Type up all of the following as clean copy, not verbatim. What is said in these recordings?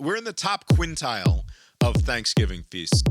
we're in the top quintile of Thanksgiving feasts.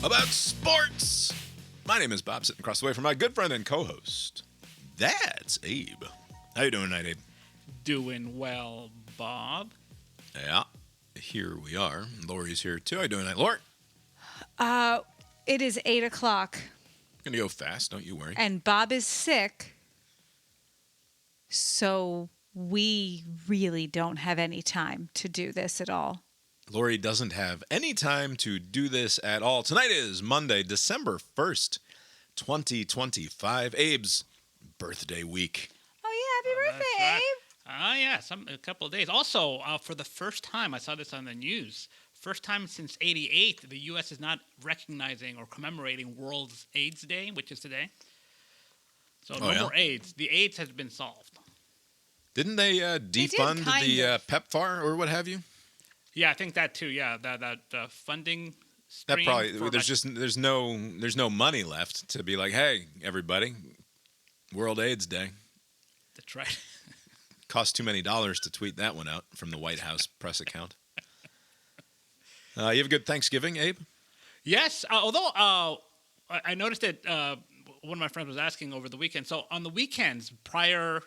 About sports. My name is Bob, sitting across the way from my good friend and co-host. That's Abe. How you doing tonight, Abe? Doing well, Bob. Yeah, here we are. Lori's here too. How you doing tonight, Lori? It is 8 o'clock. Gonna go fast, don't you worry. And Bob is sick. So we really don't have any time to do this at all. Lori doesn't have any time to do this at all. Tonight is Monday, December 1st, 2025. Abe's birthday week. Oh, yeah. Happy birthday, Abe. Yeah, a couple of days. Also, for the first time, I saw this on the news. First time since '88, the U.S. is not recognizing or commemorating World AIDS Day, which is today. So no more AIDS. The AIDS has been solved. Didn't they defund the PEPFAR or what have you? Yeah, I think that too. Yeah, that funding stream. That probably there's no money left to be like, hey, everybody, World AIDS Day. That's right. Cost too many dollars to tweet that one out from the White House press account. You have a good Thanksgiving, Abe? Yes, although I noticed that one of my friends was asking over the weekend. So on the weekends prior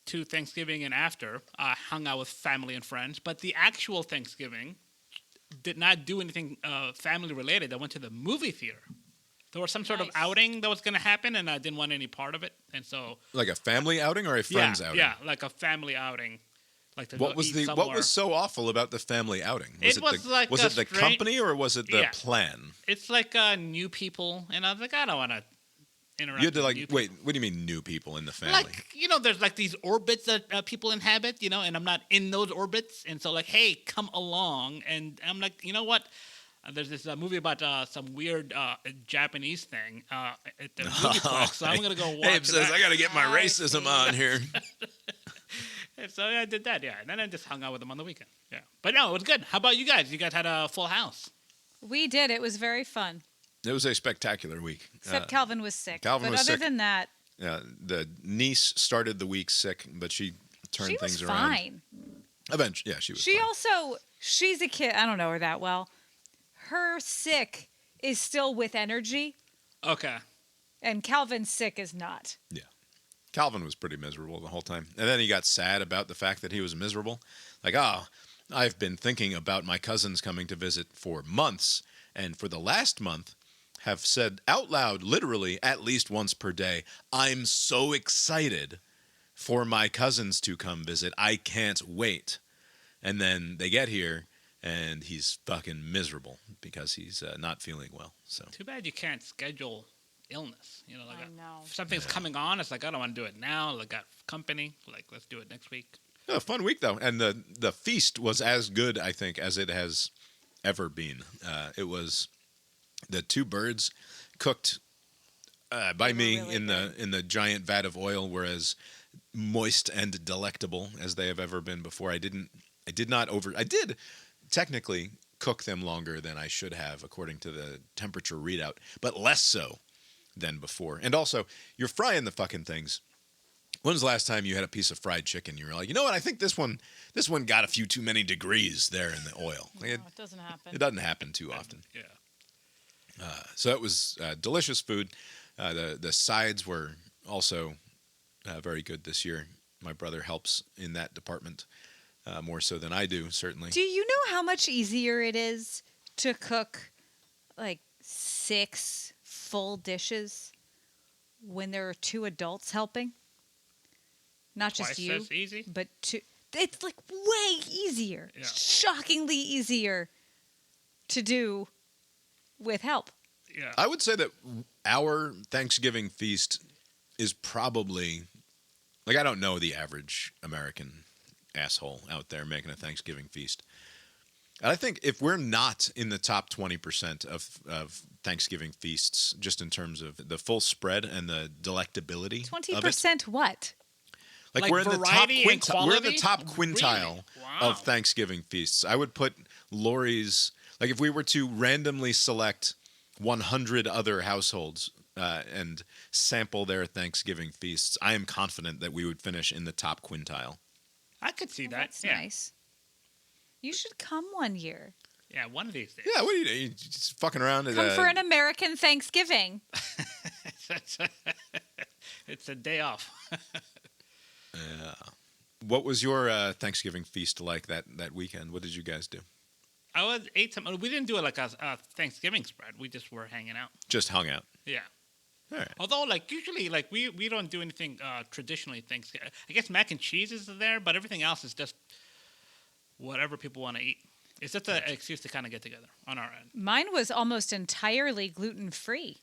to Thanksgiving and after, I hung out with family and friends. But the actual Thanksgiving did not do anything family related. I went to the movie theater. There was some sort of outing that was going to happen, and I didn't want any part of it. And so, like a family outing or a friend's outing? Yeah, like a family outing. Like to what was so awful about the family outing? Was it the company or was it the plan? It's like new people, and I was like, I don't want to interact. You had to wait. What do you mean new people in the family? Like there's like these orbits that people inhabit, and I'm not in those orbits, and so like, hey, come along, and I'm like, you know what? There's this movie about some weird Japanese thing at the movie so I'm gonna go watch. Abe says, I gotta get my racism on here. And so I did that, yeah. And then I just hung out with them on the weekend, yeah. But no, it was good. How about you guys? You guys had a full house. We did. It was very fun. It was a spectacular week. Except Calvin was sick. Calvin was sick. But other than that... Yeah, the niece started the week sick, but she turned things around. She was fine. Eventually, yeah, she was fine. She's a kid. I don't know her that well. Her sick is still with energy. Okay. And Calvin's sick is not. Yeah. Calvin was pretty miserable the whole time. And then he got sad about the fact that he was miserable. Like, I've been thinking about my cousins coming to visit for months. And for the last month, have said out loud, literally at least once per day, I'm so excited for my cousins to come visit. I can't wait. And then they get here, and he's fucking miserable because he's not feeling well. So too bad you can't schedule illness. I know. If something's coming on, it's like, I don't want to do it now. Like, got company. Like, let's do it next week. A fun week, though. And the feast was as good, I think, as it has ever been. It was the two birds cooked by me really in the giant vat of oil were as moist and delectable as they have ever been before. I did technically cook them longer than I should have according to the temperature readout, but less so than before. And also, you're frying the fucking things. When's the last time you had a piece of fried chicken? You were like, you know what? I think this one got a few too many degrees there in the oil. No, it doesn't happen. It doesn't happen too often. Yeah. So it was delicious food. The sides were also very good this year. My brother helps in that department more so than I do, certainly. Do you know how much easier it is to cook like 6 full dishes when there are 2 adults helping? Not just Twice you, as easy? but 2. It's like way easier, shockingly easier to do with help. Yeah, I would say that our Thanksgiving feast is probably, like, I don't know the average American asshole out there making a Thanksgiving feast, And I think if we're not in the top 20% of Thanksgiving feasts, just in terms of the full spread and the delectability of it, 20% what? Like we're in the top variety and we're in the quality? top quintile Really? Wow. of Thanksgiving feasts. I would put Lori's, like if we were to randomly select 100 other households and sample their Thanksgiving feasts, I am confident that we would finish in the top quintile. I could see Well, that. that's Yeah. nice. You should come one year. Yeah, one of these days. Yeah, what are you just fucking around? Come for an American Thanksgiving. It's a day off. What was your Thanksgiving feast like that weekend? What did you guys do? ate some. We didn't do it like a Thanksgiving spread. We just were hanging out. Just hung out. Yeah. All right. Although, like usually, like we don't do anything traditionally Thanksgiving. I guess mac and cheese is there, but everything else is just whatever people want to eat. It's just an excuse to kind of get together on our end. Mine was almost entirely gluten-free.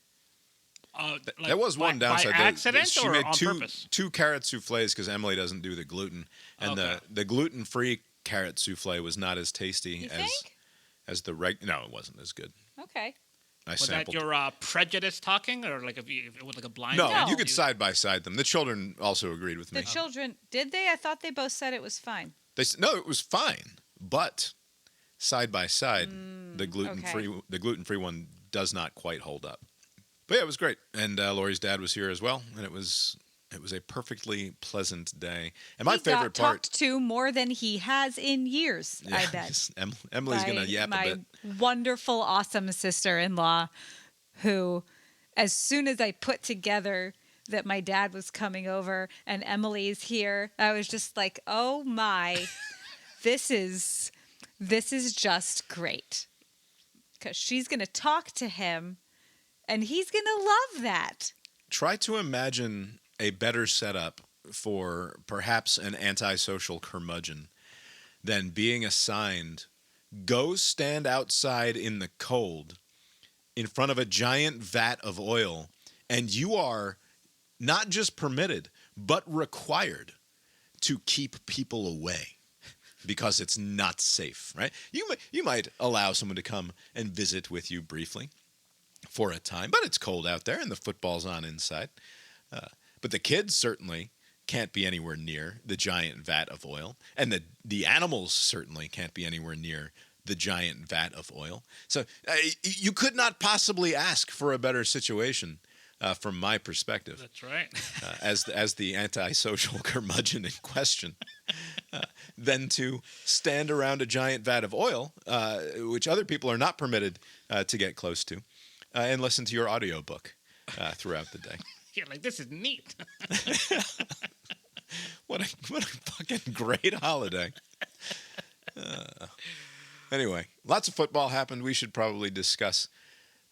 Like That was one downside. By accident she or made on purpose? two carrot souffles because Emily doesn't do the gluten, and Okay. the gluten-free carrot souffle was not as tasty You as think? the regular. No, it wasn't as good. Okay. I Was that sampled. your prejudice talking, or like if it was like a blind? No, test? you could side by side them. The children also agreed with me. The children, did they? I thought they both said it was fine. No, it was fine, but side by side, the gluten-free one does not quite hold up. But yeah, it was great, and Lori's dad was here as well, and it was a perfectly pleasant day. And my He favorite got part, talked to more than he has in years, I bet. Emily's by gonna yap a my bit. wonderful, awesome sister-in-law, who, as soon as I put together that my dad was coming over and Emily's here, I was just like, oh my, this is just great. Because she's going to talk to him and he's going to love that. Try to imagine a better setup for perhaps an antisocial curmudgeon than being assigned, go stand outside in the cold in front of a giant vat of oil, and you are not just permitted, but required to keep people away because it's not safe, right? You might allow someone to come and visit with you briefly for a time, but it's cold out there and the football's on inside. But the kids certainly can't be anywhere near the giant vat of oil, and the animals certainly can't be anywhere near the giant vat of oil. So you could not possibly ask for a better situation from my perspective. That's right. As the antisocial curmudgeon in question, than to stand around a giant vat of oil, which other people are not permitted to get close to, and listen to your audiobook throughout the day. Yeah, like this is neat. What a fucking great holiday. Anyway, lots of football happened. We should probably discuss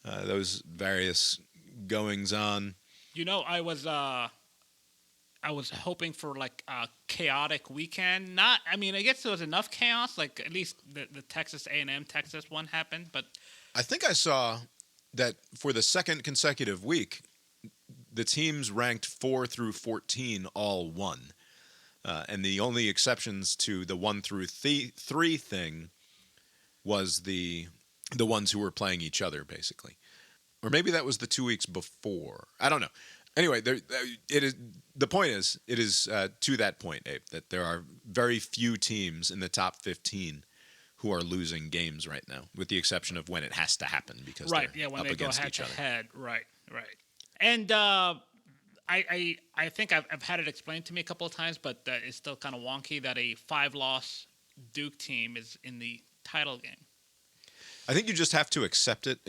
those various goings on. You know, I was hoping for like a chaotic weekend. I guess there was enough chaos. Like at least the Texas A&M Texas one happened, but I think I saw that for the second consecutive week, the teams ranked 4 through 14 all won. And the only exceptions to the 1 through 3 thing was the ones who were playing each other, basically. Or maybe that was the 2 weeks before. I don't know. Anyway, the point is, it is to that point, Abe, that there are very few teams in the top 15 who are losing games right now, with the exception of when it has to happen because right, they're yeah, when up they go against head each to other. head, right. And I think I've had it explained to me a couple of times, but it's still kind of wonky that a 5-loss Duke team is in the title game. I think you just have to accept it.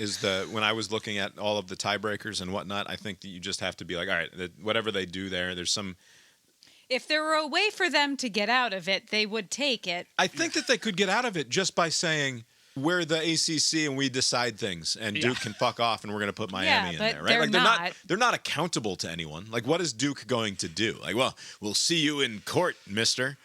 When I was looking at all of the tiebreakers and whatnot, I think that you just have to be like, all right, whatever they do there's some. If there were a way for them to get out of it, they would take it. I think that they could get out of it just by saying we're the ACC and we decide things, and Duke can fuck off, and we're going to put Miami in but there, right? they're Like they're not accountable to anyone. Like, what is Duke going to do? Like, well, we'll see you in court, mister.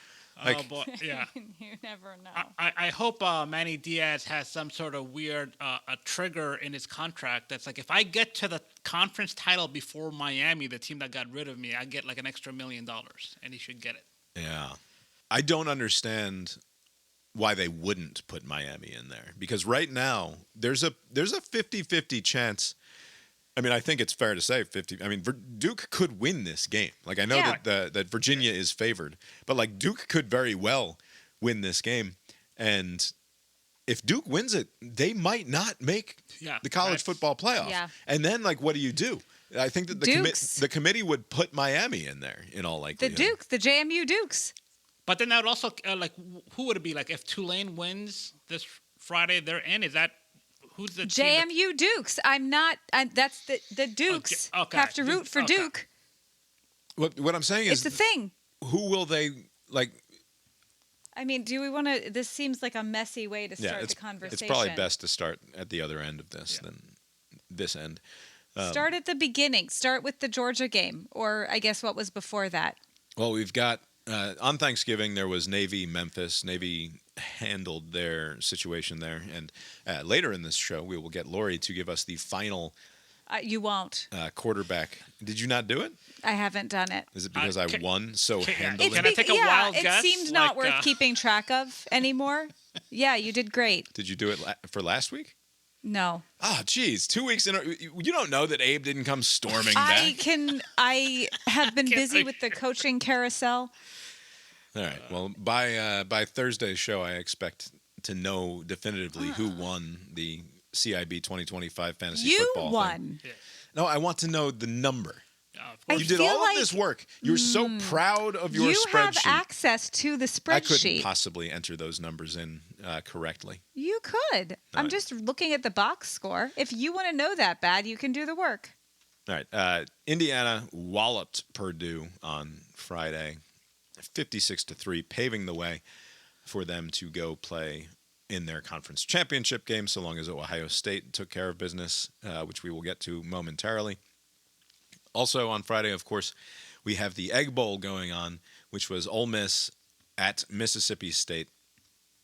Like, Oh boy, yeah. You never know. I hope Manny Diaz has some sort of weird a trigger in his contract that's like, if I get to the conference title before Miami, the team that got rid of me, I get like an extra $1 million, and he should get it. yeah. I don't understand why they wouldn't put Miami in there, because right now there's a 50-50 chance. I mean, I think it's fair to say 50. I mean, Duke could win this game. Like, I know that Virginia is favored, but like Duke could very well win this game, and if Duke wins it, they might not make the college football playoff. Yeah. And then, like, what do you do? I think that the committee would put Miami in there in all likelihood. The JMU Dukes. But then that would also, like, who would it be? Like, if Tulane wins this Friday, they're in. Is that, who's the team? JMU Dukes. That's the Dukes have to root for Duke. What I'm saying is, it's the thing. Who will they, like... I mean, do we want to... This seems like a messy way to start the conversation. It's probably best to start at the other end of this than this end. Start at the beginning. Start with the Georgia game, or I guess what was before that. Well, we've got... on Thanksgiving, there was Navy-Memphis. Navy handled their situation there. And later in this show, we will get Lori to give us the final... you won't. Quarterback. Did you not do it? I haven't done it. Is it because I won so handily? Can I take a wild guess? It seemed not worth keeping track of anymore. Yeah, you did great. Did you do it for last week? No. Oh, geez. 2 weeks in you don't know that Abe didn't come storming back? I have been busy with the coaching carousel. All right. Well, by Thursday's show, I expect to know definitively who won the CIB 2025 fantasy football You won. Thing. No, I want to know the number. You did all of this work. You're so proud of your spreadsheet. You have access to the spreadsheet. I couldn't possibly enter those numbers in correctly. You could. I'm just looking at the box score. If you want to know that bad, you can do the work. All right. Indiana walloped Purdue on Friday, 56-3, paving the way for them to go play in their conference championship game, so long as Ohio State took care of business, which we will get to momentarily. Also on Friday, of course, we have the Egg Bowl going on, which was Ole Miss at Mississippi State.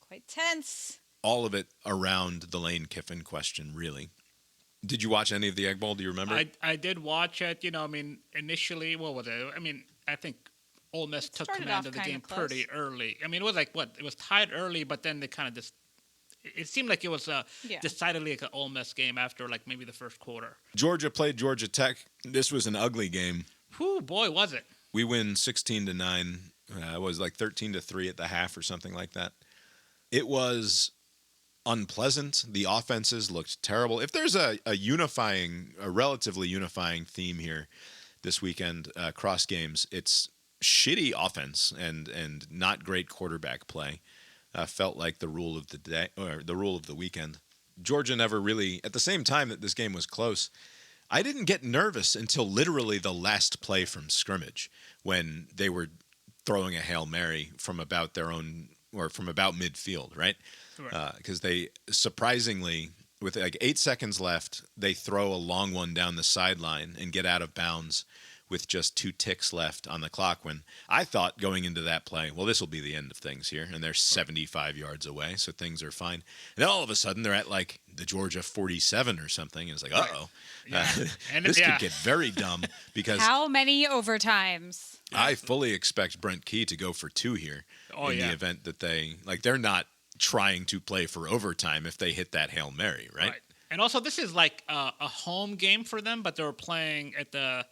Quite tense. All of it around the Lane Kiffin question, really. Did you watch any of the Egg Bowl? Do you remember? I did watch it. You know, I mean, initially, what was it? I mean, I think Ole Miss took command of the game pretty early. I mean, it was like, what? It was tied early, but then they kind of just... It seemed like it was decidedly like an Ole Miss game after like maybe the first quarter. Georgia played Georgia Tech. This was an ugly game. Whew, boy, was it. We win 16-9. It was like 13-3 at the half or something like that. It was unpleasant. The offenses looked terrible. If there's a relatively unifying theme here this weekend, cross games, it's shitty offense and not great quarterback play. Felt like the rule of the day or the rule of the weekend. Georgia never really, at the same time that this game was close, I didn't get nervous until literally the last play from scrimmage when they were throwing a Hail Mary from about their own or from about midfield, right? Because they surprisingly, with like 8 seconds left, they throw a long one down the sideline and get out of bounds with just 2 ticks left on the clock, when I thought going into that play, well, this will be the end of things here, and they're 75 yards away, so things are fine. And then all of a sudden, they're at like the Georgia 47 or something, and it's like, uh-oh. Yeah. This could get very dumb because... How many overtimes? I fully expect Brent Key to go for 2 here in the event that they're not trying to play for overtime if they hit that Hail Mary, right? And also, this is like a home game for them, but they were playing at the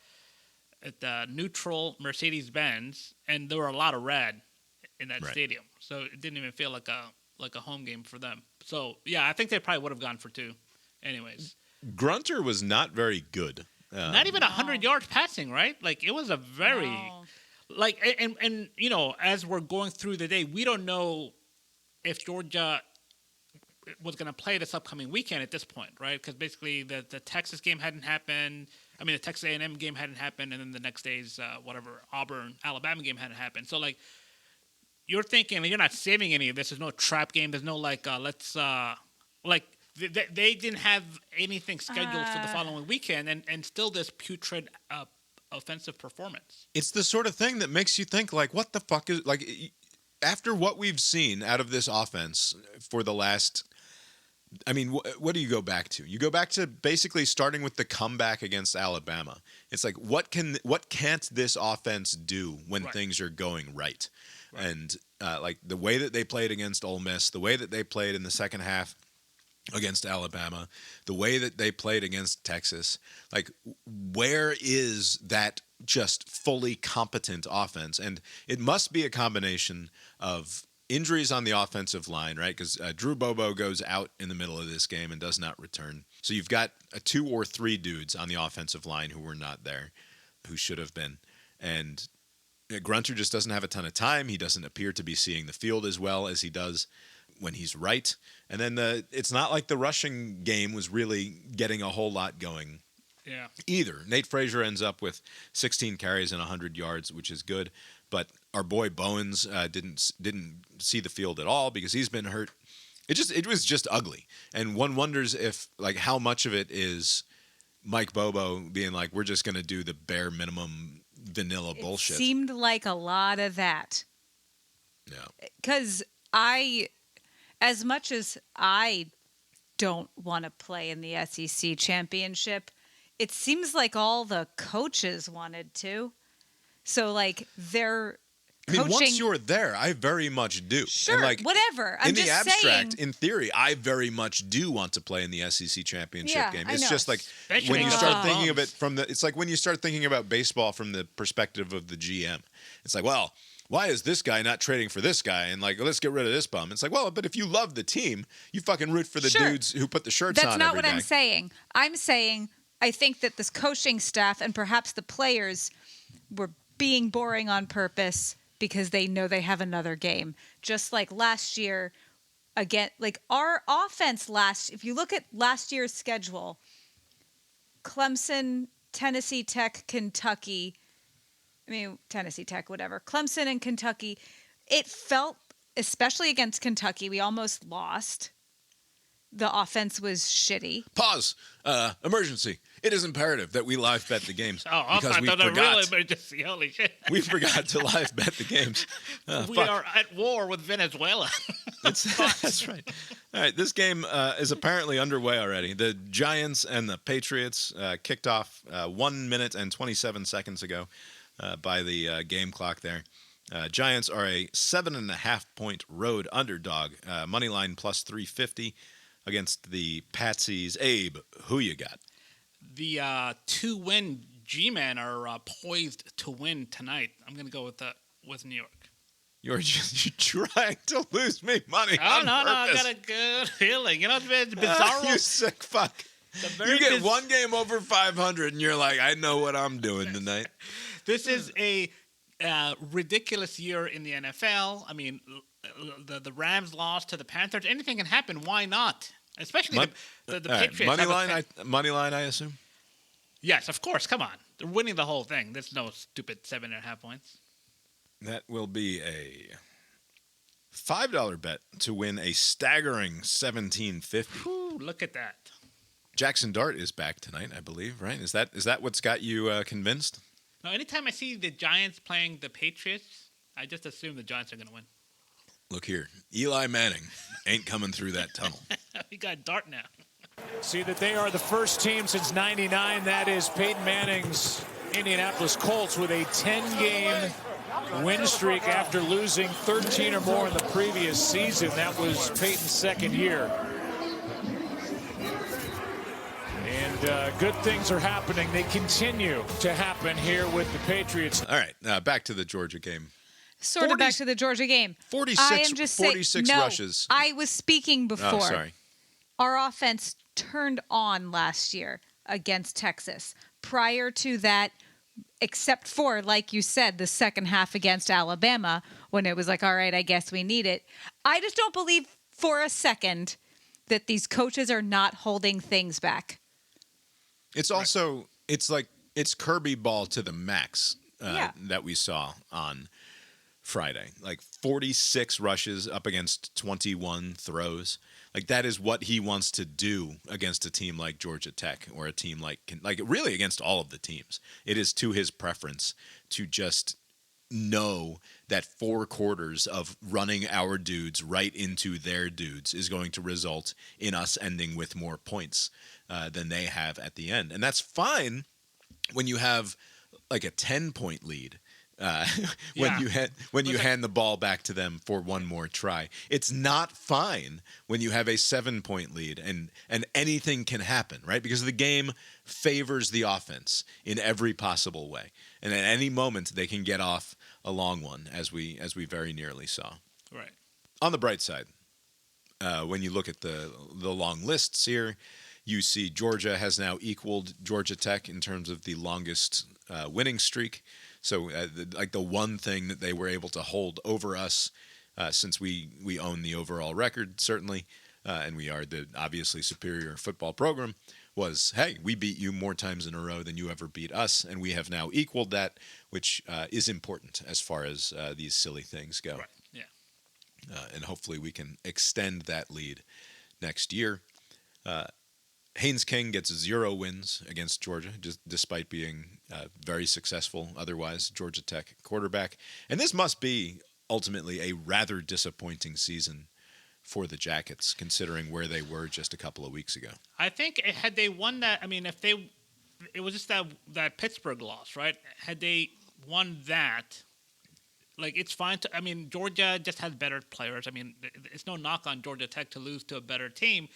neutral Mercedes-Benz, and there were a lot of red in that stadium, so it didn't even feel like a home game for them. So yeah, I think they probably would have gone for 2. Anyways, Grunter was not very good. Not even 100 yards passing, right? Like it was a very like and you know, as we're going through the day, we don't know if Georgia was going to play this upcoming weekend at this point, right? Because basically the Texas game hadn't happened. I mean, the Texas A&M game hadn't happened, and then the next day's Auburn, Alabama game hadn't happened. So, like, you're thinking you're not saving any of this. There's no trap game. There's no, like, they didn't have anything scheduled for the following weekend, and still this putrid offensive performance. It's the sort of thing that makes you think, like, what the fuck is, like, after what we've seen out of this offense for the last... I mean, what do you go back to? You go back to basically starting with the comeback against Alabama. It's like, what can't this offense do when things are going right? And like the way that they played against Ole Miss, the way that they played in the second half against Alabama, the way that they played against Texas, like where is that just fully competent offense? And it must be a combination of injuries on the offensive line, right? Because Drew Bobo goes out in the middle of this game and does not return. So you've got 2 or 3 dudes on the offensive line who were not there, who should have been. And Grunter just doesn't have a ton of time. He doesn't appear to be seeing the field as well as he does when he's right. And then it's not like the rushing game was really getting a whole lot going either. Nate Frazier ends up with 16 carries and 100 yards, which is good. But our boy Bowens didn't see the field at all because he's been hurt. It was just ugly. And one wonders if, like, how much of it is Mike Bobo being like, we're just going to do the bare minimum vanilla bullshit. It seemed like a lot of that. Yeah. Because as much as I don't want to play in the SEC championship, it seems like all the coaches wanted to. So, like, they're coaching. Once you're there, I very much do. Sure, and like, whatever. I'm in just the abstract, saying, in theory, I very much do want to play in the SEC championship game. I It's know. just like Especially when you against start the thinking of Bums. it from the. It's like when you start thinking about baseball from the perspective of the GM. It's like, well, why is this guy not trading for this guy? And like, let's get rid of this bum. It's like, well, but if you love the team, you fucking root for the Sure. dudes who put the shirts that's on not every what day. I'm saying. I'm saying I think that this coaching staff and perhaps the players were being boring on purpose because they know they have another game. Just like last year, again, like our offense if you look at last year's schedule, Clemson, Tennessee Tech, Kentucky, Tennessee Tech, whatever, Clemson and Kentucky, it felt, especially against Kentucky, we almost lost. The offense was shitty. Pause. Emergency. It is imperative that we live bet the games I because we thought a real forgot. emergency. Holy shit. We forgot to live bet the games. We Fuck. are at war with Venezuela. That's right. All right, this game is apparently underway already. The Giants and the Patriots kicked off 1 minute and 27 seconds ago by the game clock there. Giants are a 7.5 point road underdog. Money line plus 350 against the Patsies. Abe, who you got? The 2-win G-Men are poised to win tonight. I'm going to go with New York. You're trying to lose me money on No, I purpose. got a good feeling. You know, it's bizarre. You sick fuck. You get one game over 500 and you're like, I know what I'm doing tonight. This is a ridiculous year in the NFL. I mean, the Rams lost to the Panthers. Anything can happen. Why not? Especially the Patriots. Money line, I assume? Yes, of course. Come on. They're winning the whole thing. There's no stupid 7.5 points. That will be a $5 bet to win a staggering $17.50. Whew, look at that. Jackson Dart is back tonight, I believe, right? Is that what's got you convinced? No, anytime I see the Giants playing the Patriots, I just assume the Giants are going to win. Look here. Eli Manning ain't coming through that tunnel. We got Dart now. See that they are the first team since '99. That is Peyton Manning's Indianapolis Colts with a 10-game win streak after losing 13 or more in the previous season. That was Peyton's second year. And good things are happening. They continue to happen here with the Patriots. All right, back to the Georgia game. Sort of back to the Georgia game. 46 rushes. I was speaking before. Oh, sorry. Our offense turned on last year against Texas. Prior to that, except for, like you said, the second half against Alabama, when it was like, all right, I guess we need it. I just don't believe for a second that these coaches are not holding things back. It's also, it's Kirby ball to the max Yeah. that we saw on Friday. Like 46 rushes up against 21 throws. Like that is what he wants to do against a team like Georgia Tech or a team like really against all of the teams. It is to his preference to just know that 4 quarters of running our dudes right into their dudes is going to result in us ending with more points than they have at the end. And that's fine when you have like a 10-point lead Yeah. when you hand the ball back to them for one more try. It's not fine when you have a 7-point lead and anything can happen, right? Because the game favors the offense in every possible way, and at any moment they can get off a long one, as we very nearly saw. Right. On the bright side, when you look at the long lists here, you see Georgia has now equaled Georgia Tech in terms of the longest winning streak. So, the one thing that they were able to hold over us, since we own the overall record, certainly, and we are the obviously superior football program, was, hey, we beat you more times in a row than you ever beat us, and we have now equaled that, which is important as far as these silly things go. Right. Yeah. And hopefully we can extend that lead next year. Haynes King gets 0 wins against Georgia, just despite being very successful otherwise Georgia Tech quarterback. And this must be ultimately a rather disappointing season for the Jackets, considering where they were just a couple of weeks ago. I think had they won that, I mean, it was just that Pittsburgh loss, right? Had they won that, like, it's fine to, I mean, Georgia just has better players. I mean, it's no knock on Georgia Tech to lose to a better team,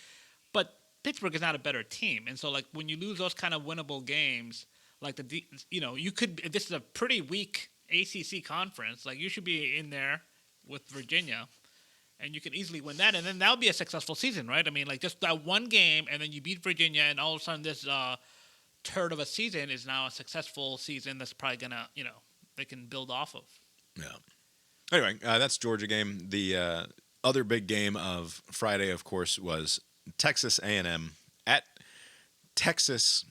but Pittsburgh is not a better team. And so, like, when you lose those kind of winnable games, like, you could, this is a pretty weak ACC conference. Like, you should be in there with Virginia, and you can easily win that. And then that would be a successful season, right? I mean, like, just that one game, and then you beat Virginia, and all of a sudden this turd of a season is now a successful season that's probably going to, they can build off of. Yeah. Anyway, that's Georgia game. The other big game of Friday, of course, was Texas A&M at Texas.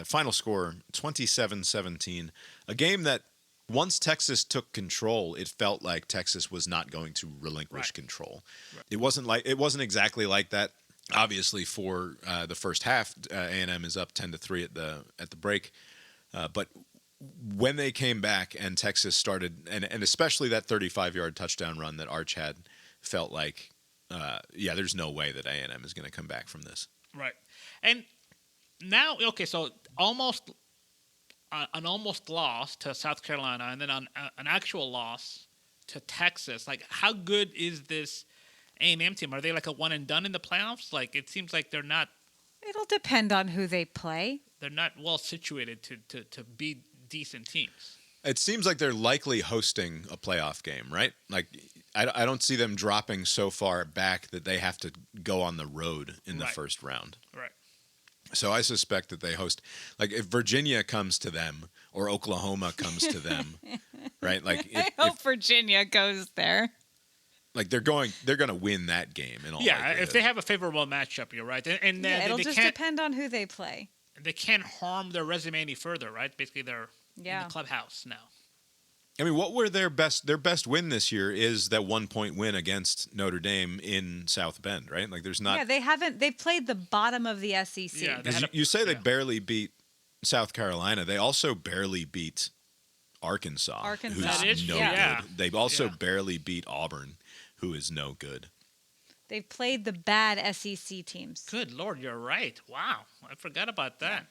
Final score 27-17. A game that once Texas took control, it felt like Texas was not going to relinquish control. Right. It wasn't exactly like that. Obviously, for the first half, A&M is up 10-3 at the break. But when they came back and Texas started, and especially that 35-yard touchdown run that Arch had, felt like, there's no way that A&M is going to come back from this. Right. And now, okay, so an almost loss to South Carolina, and then an actual loss to Texas. Like, how good is this A&M team? Are they like a one and done in the playoffs? Like, it seems like they're not. It'll depend on who they play. They're not well situated to be decent teams. It seems like they're likely hosting a playoff game, right? Like, I don't see them dropping so far back that they have to go on the road in the first round. Right. So I suspect that they host, like, if Virginia comes to them or Oklahoma comes to them, right? Like, I hope Virginia goes there. Like, they're going to win that game in all likelihood. If they have a favorable matchup, you're right. And it'll just depend on who they play. They can't harm their resume any further, right? Basically, they're in the clubhouse now. I mean, what were their best win this year is that 1-point win against Notre Dame in South Bend, right? Like, there's not. Yeah, they've played the bottom of the SEC. Yeah, you say they barely beat South Carolina. They also barely beat Arkansas. Who's no good. They've also barely beat Auburn, who is no good. They've played the bad SEC teams. Good Lord, you're right. Wow, I forgot about that.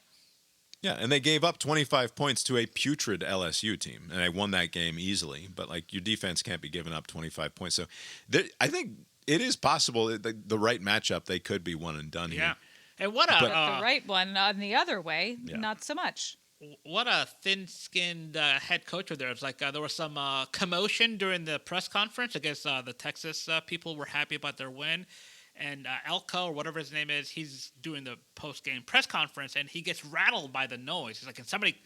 Yeah, and they gave up 25 points to a putrid LSU team, and they won that game easily. But, like, your defense can't be giving up 25 points. So I think it is possible that the right matchup, they could be one and done here. Yeah, and what the right one on the other way, not so much. What a thin-skinned head coach there. It's like there was some commotion during the press conference. I guess the Texas people were happy about their win. And Elko, or whatever his name is, he's doing the post-game press conference, and he gets rattled by the noise. He's like, can somebody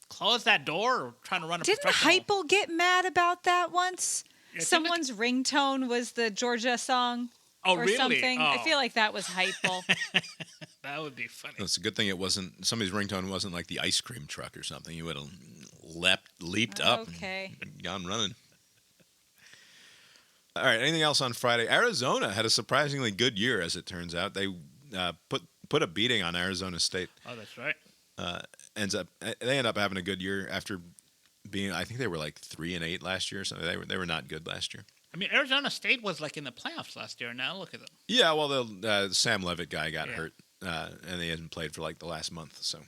close that door? Or trying to run a Didn't Heupel get mad about that once? Yeah, someone's ringtone was the Georgia song or something. I feel like that was Heupel. That would be funny. It's a good thing it wasn't, somebody's ringtone wasn't like the ice cream truck or something. You would have leaped up and gone running. All right, anything else on Friday? Arizona had a surprisingly good year, as it turns out. They put a beating on Arizona State. Oh, that's right. They end up having a good year after being, I think they were like 3-8 last year or something. They were not good last year. I mean, Arizona State was like in the playoffs last year. Now look at them. Yeah, well, the Sam Levitt guy got hurt, and he hasn't played for like the last month, so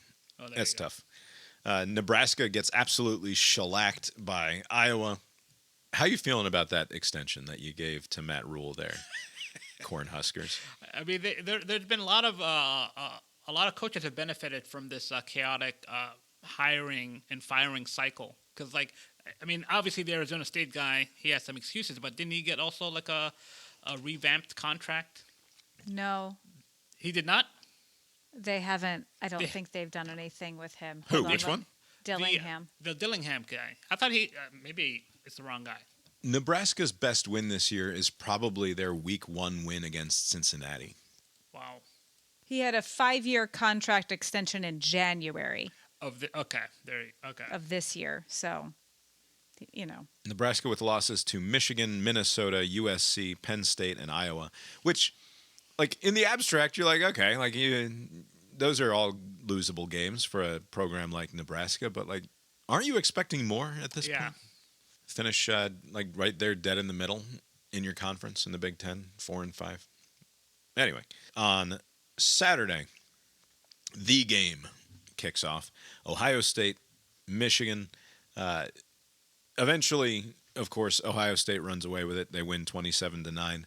that's tough. Nebraska gets absolutely shellacked by Iowa. How you feeling about that extension that you gave to Matt Rule there, Cornhuskers? I mean, there's been a lot of coaches have benefited from this chaotic hiring and firing cycle. Because, like, I mean, obviously the Arizona State guy, he has some excuses, but didn't he get also like a revamped contract? No, He did not. they haven't. I don't think they've done anything with him. Who? Hold on, Which one? Dillingham. The Dillingham guy. I thought he maybe it's the wrong guy. Nebraska's best win this year is probably their Week 1 win against Cincinnati. Wow. He had a 5-year contract extension in January of this year. So, you know. Nebraska with losses to Michigan, Minnesota, USC, Penn State, and Iowa, which, like, in the abstract, you're like, okay, like, those are all losable games for a program like Nebraska, but, like, aren't you expecting more at this point? Finish, like, right there dead in the middle in your conference in the Big Ten, 4-5. Anyway, on Saturday, the game kicks off. Ohio State, Michigan. Eventually, of course, Ohio State runs away with it. They win 27-9.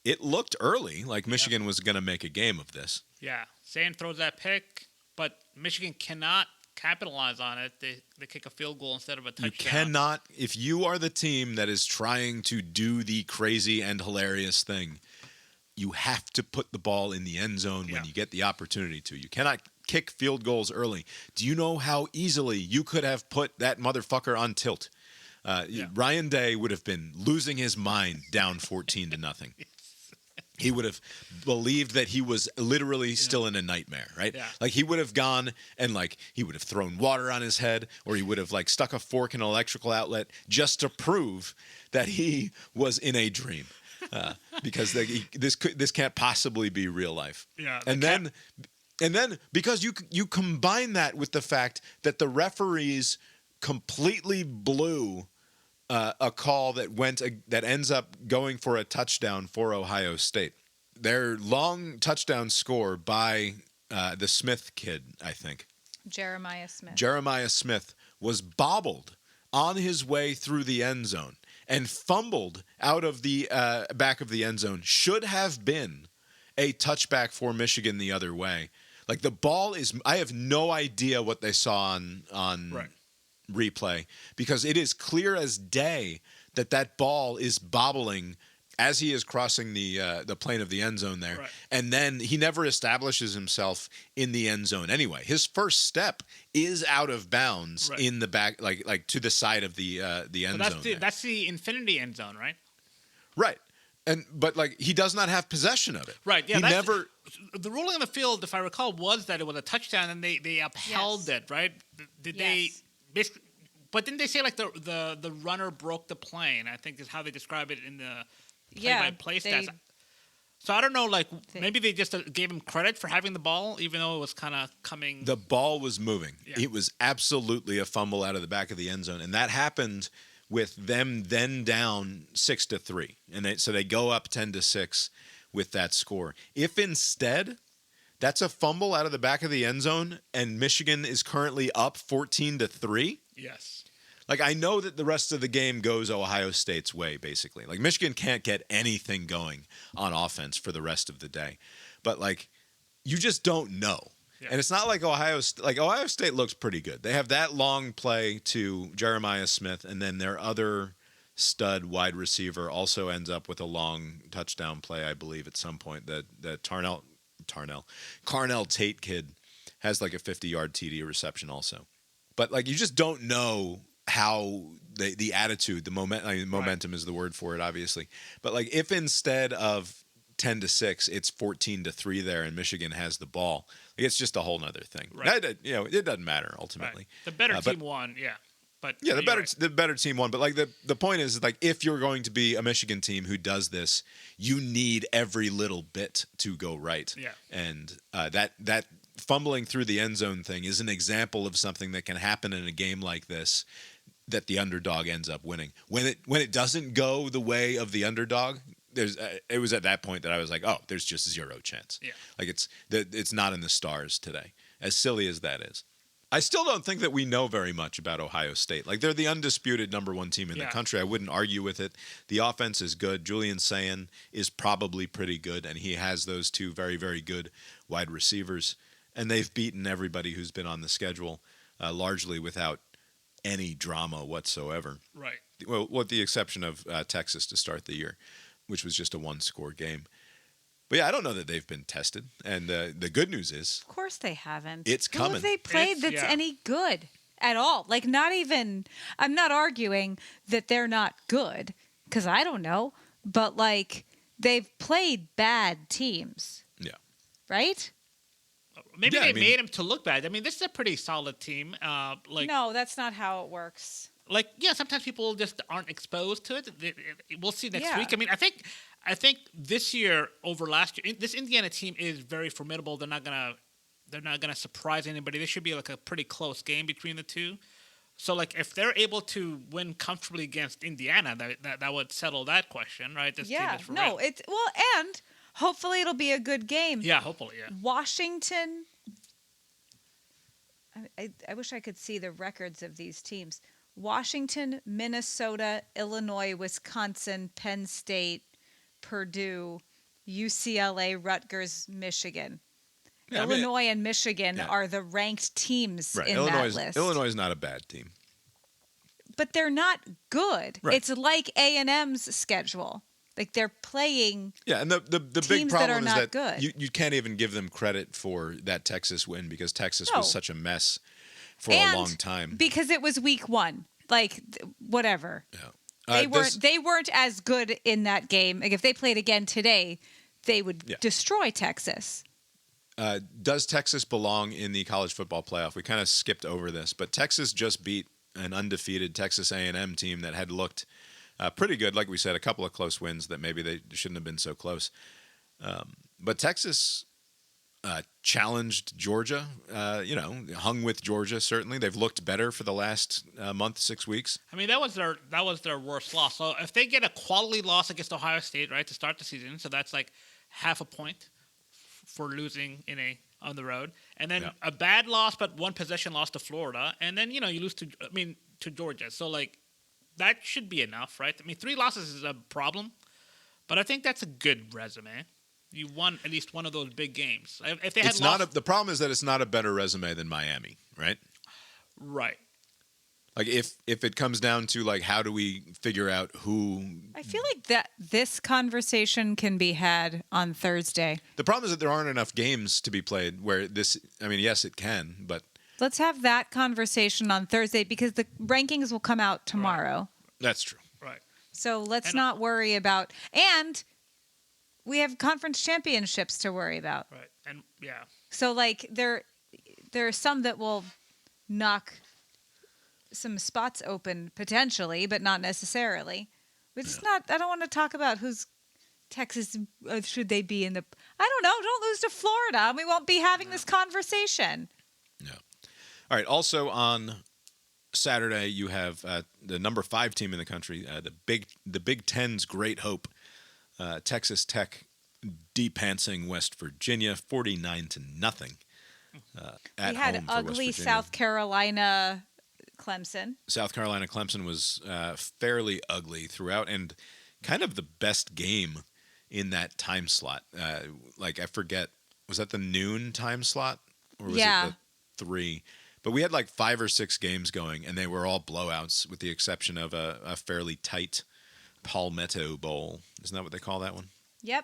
It looked early like Michigan was going to make a game of this. Yeah. Sand throws that pick, but Michigan cannot capitalize on it. They kick a field goal instead of a touchdown. You cannot, if you are the team that is trying to do the crazy and hilarious thing, you have to put the ball in the end zone when you get the opportunity to. You cannot kick field goals early. Do you know how easily you could have put that motherfucker on tilt? Ryan Day would have been losing his mind down 14-0. He would have believed that he was literally still in a nightmare, right? Yeah. Like, he would have gone and, like, he would have thrown water on his head, or he would have, like, stuck a fork in an electrical outlet just to prove that he was in a dream. Because this can't possibly be real life. Yeah. And then because you combine that with the fact that the referees completely blew a call that ends up going for a touchdown for Ohio State. Their long touchdown score by the Smith kid, I think. Jeremiah Smith. Jeremiah Smith was bobbled on his way through the end zone and fumbled out of the back of the end zone. Should have been a touchback for Michigan the other way. Like, the ball is – I have no idea what they saw on replay, because it is clear as day that ball is bobbling as he is crossing the plane of the end zone there. Right. And then he never establishes himself in the end zone anyway. His first step is out of bounds in the back, like to the side of the end zone. That's the infinity end zone, right? Right. But like, he does not have possession of it. Right. Yeah. The ruling on the field, if I recall, was that it was a touchdown, and they upheld it. Right? Did they basically? But didn't they say like the runner broke the plane? I think is how they describe it in the play-by-play stats. So I don't know. Like, maybe they just gave him credit for having the ball, even though it was kind of coming. The ball was moving. Yeah. It was absolutely a fumble out of the back of the end zone, and that happened with them then down 6-3, and so they go up 10-6 with that score. If instead that's a fumble out of the back of the end zone, and Michigan is currently up 14-3. Yes. Like, I know that the rest of the game goes Ohio State's way, basically. Like, Michigan can't get anything going on offense for the rest of the day. But, like, you just don't know. Yeah. And it's not like Ohio State looks pretty good. They have that long play to Jeremiah Smith, and then their other stud wide receiver also ends up with a long touchdown play, I believe, at some point. That Carnell Tate kid has like a 50-yard TD reception also. But, like, you just don't know how the attitude, the momentum is the word for it, obviously. But, like, if instead of 10-6, it's 14-3 there, and Michigan has the ball, like, it's just a whole nother thing. Right. It doesn't matter ultimately. Right. The better team won, yeah. But yeah, the better team won. But, like, the point is, like, if you're going to be a Michigan team who does this, you need every little bit to go right. Yeah. And that fumbling through the end zone thing is an example of something that can happen in a game like this, that the underdog ends up winning. When it doesn't go the way of the underdog, it was at that point that I was like, oh, there's just zero chance. Yeah. Like, it's not in the stars today, as silly as that is. I still don't think that we know very much about Ohio State. Like, they're the undisputed number one team in the Yeah. country. I wouldn't argue with it. The offense is good. Julian Sayin is probably pretty good, and he has those two very, very good wide receivers. And they've beaten everybody who's been on the schedule, largely without any drama whatsoever. Right. Well, with the exception of Texas to start the year, which was just a one-score game. But yeah, I don't know that they've been tested. And the good news is, Of course they haven't. It's Who coming. have they played It's- that's yeah. any good at all? Like, not even. I'm not arguing that they're not good because I don't know, but like they've played bad teams, yeah. right? Maybe Yeah, they I mean- made him to look bad. I mean, this is a pretty solid team. No, that's not how it works. Yeah, sometimes people just aren't exposed to it. We'll see next Yeah. week. I mean, I think this year over last year, this Indiana team is very formidable. They're not gonna surprise anybody. This should be like a pretty close game between the two. So like if they're able to win comfortably against Indiana, that would settle that question, right? This team Yeah, is for no, real. it's well, and hopefully it'll be a good game. Yeah, hopefully, yeah. Washington. I wish I could see the records of these teams. Washington, Minnesota, Illinois, Wisconsin, Penn State, Purdue, UCLA, Rutgers, Michigan. Yeah, I mean, Illinois and Michigan yeah. are the ranked teams right. in Illinois, that list. Illinois is not a bad team. But they're not good. Right. It's like A&M's schedule. Like they're playing. Yeah, and the big Teams that are problem is not that good. you can't even give them credit for that Texas win because Texas No. was such a mess for and a long time. because it was week 1. Like whatever. Yeah. They weren't as good in that game. Like if they played again today, they would Yeah. destroy Texas. Does Texas belong in the college football playoff? We kind of skipped over this, but Texas just beat an undefeated Texas A&M team that had looked pretty good. Like we said, a couple of close wins that maybe they shouldn't have been so close. But Texas challenged Georgia, hung with Georgia, certainly. They've looked better for the last month, 6 weeks. I mean, that was their worst loss. So if they get a quality loss against Ohio State, right, to start the season, so that's like half a point for losing on the road, and then Yeah. a bad loss but one possession loss to Florida, and then you lose to Georgia. So like that should be enough, right? I mean, 3 losses is a problem, but I think that's a good resume. You won at least one of those big games. If they had It's lost, not the problem is that it's not a better resume than Miami, right? right. Like if it comes down to like how do we figure out who I feel like that this conversation can be had on Thursday. the problem is that there aren't enough games to be played where this I mean yes it can, but Let's have that conversation on Thursday because the rankings will come out tomorrow. that's true. Right. So let's And- not worry about. And we have conference championships to worry about. Right. And yeah. So like there are some that will knock some spots open potentially, but not necessarily. But it's not. I don't want to talk about who's Texas. Should they be in the? I don't know. Don't lose to Florida, and we won't be having this conversation. Yeah. All right, also on Saturday you have the number 5 team in the country, the Big Ten's great hope, Texas Tech depantsing West Virginia 49-0. At We had home for West ugly Virginia. South Carolina, Clemson. South Carolina Clemson was fairly ugly throughout and kind of the best game in that time slot. Like I forget, was that the noon time slot or was Yeah. it the 3? But we had like 5 or 6 games going and they were all blowouts with the exception of a fairly tight Palmetto Bowl. Isn't that what they call that one? Yep.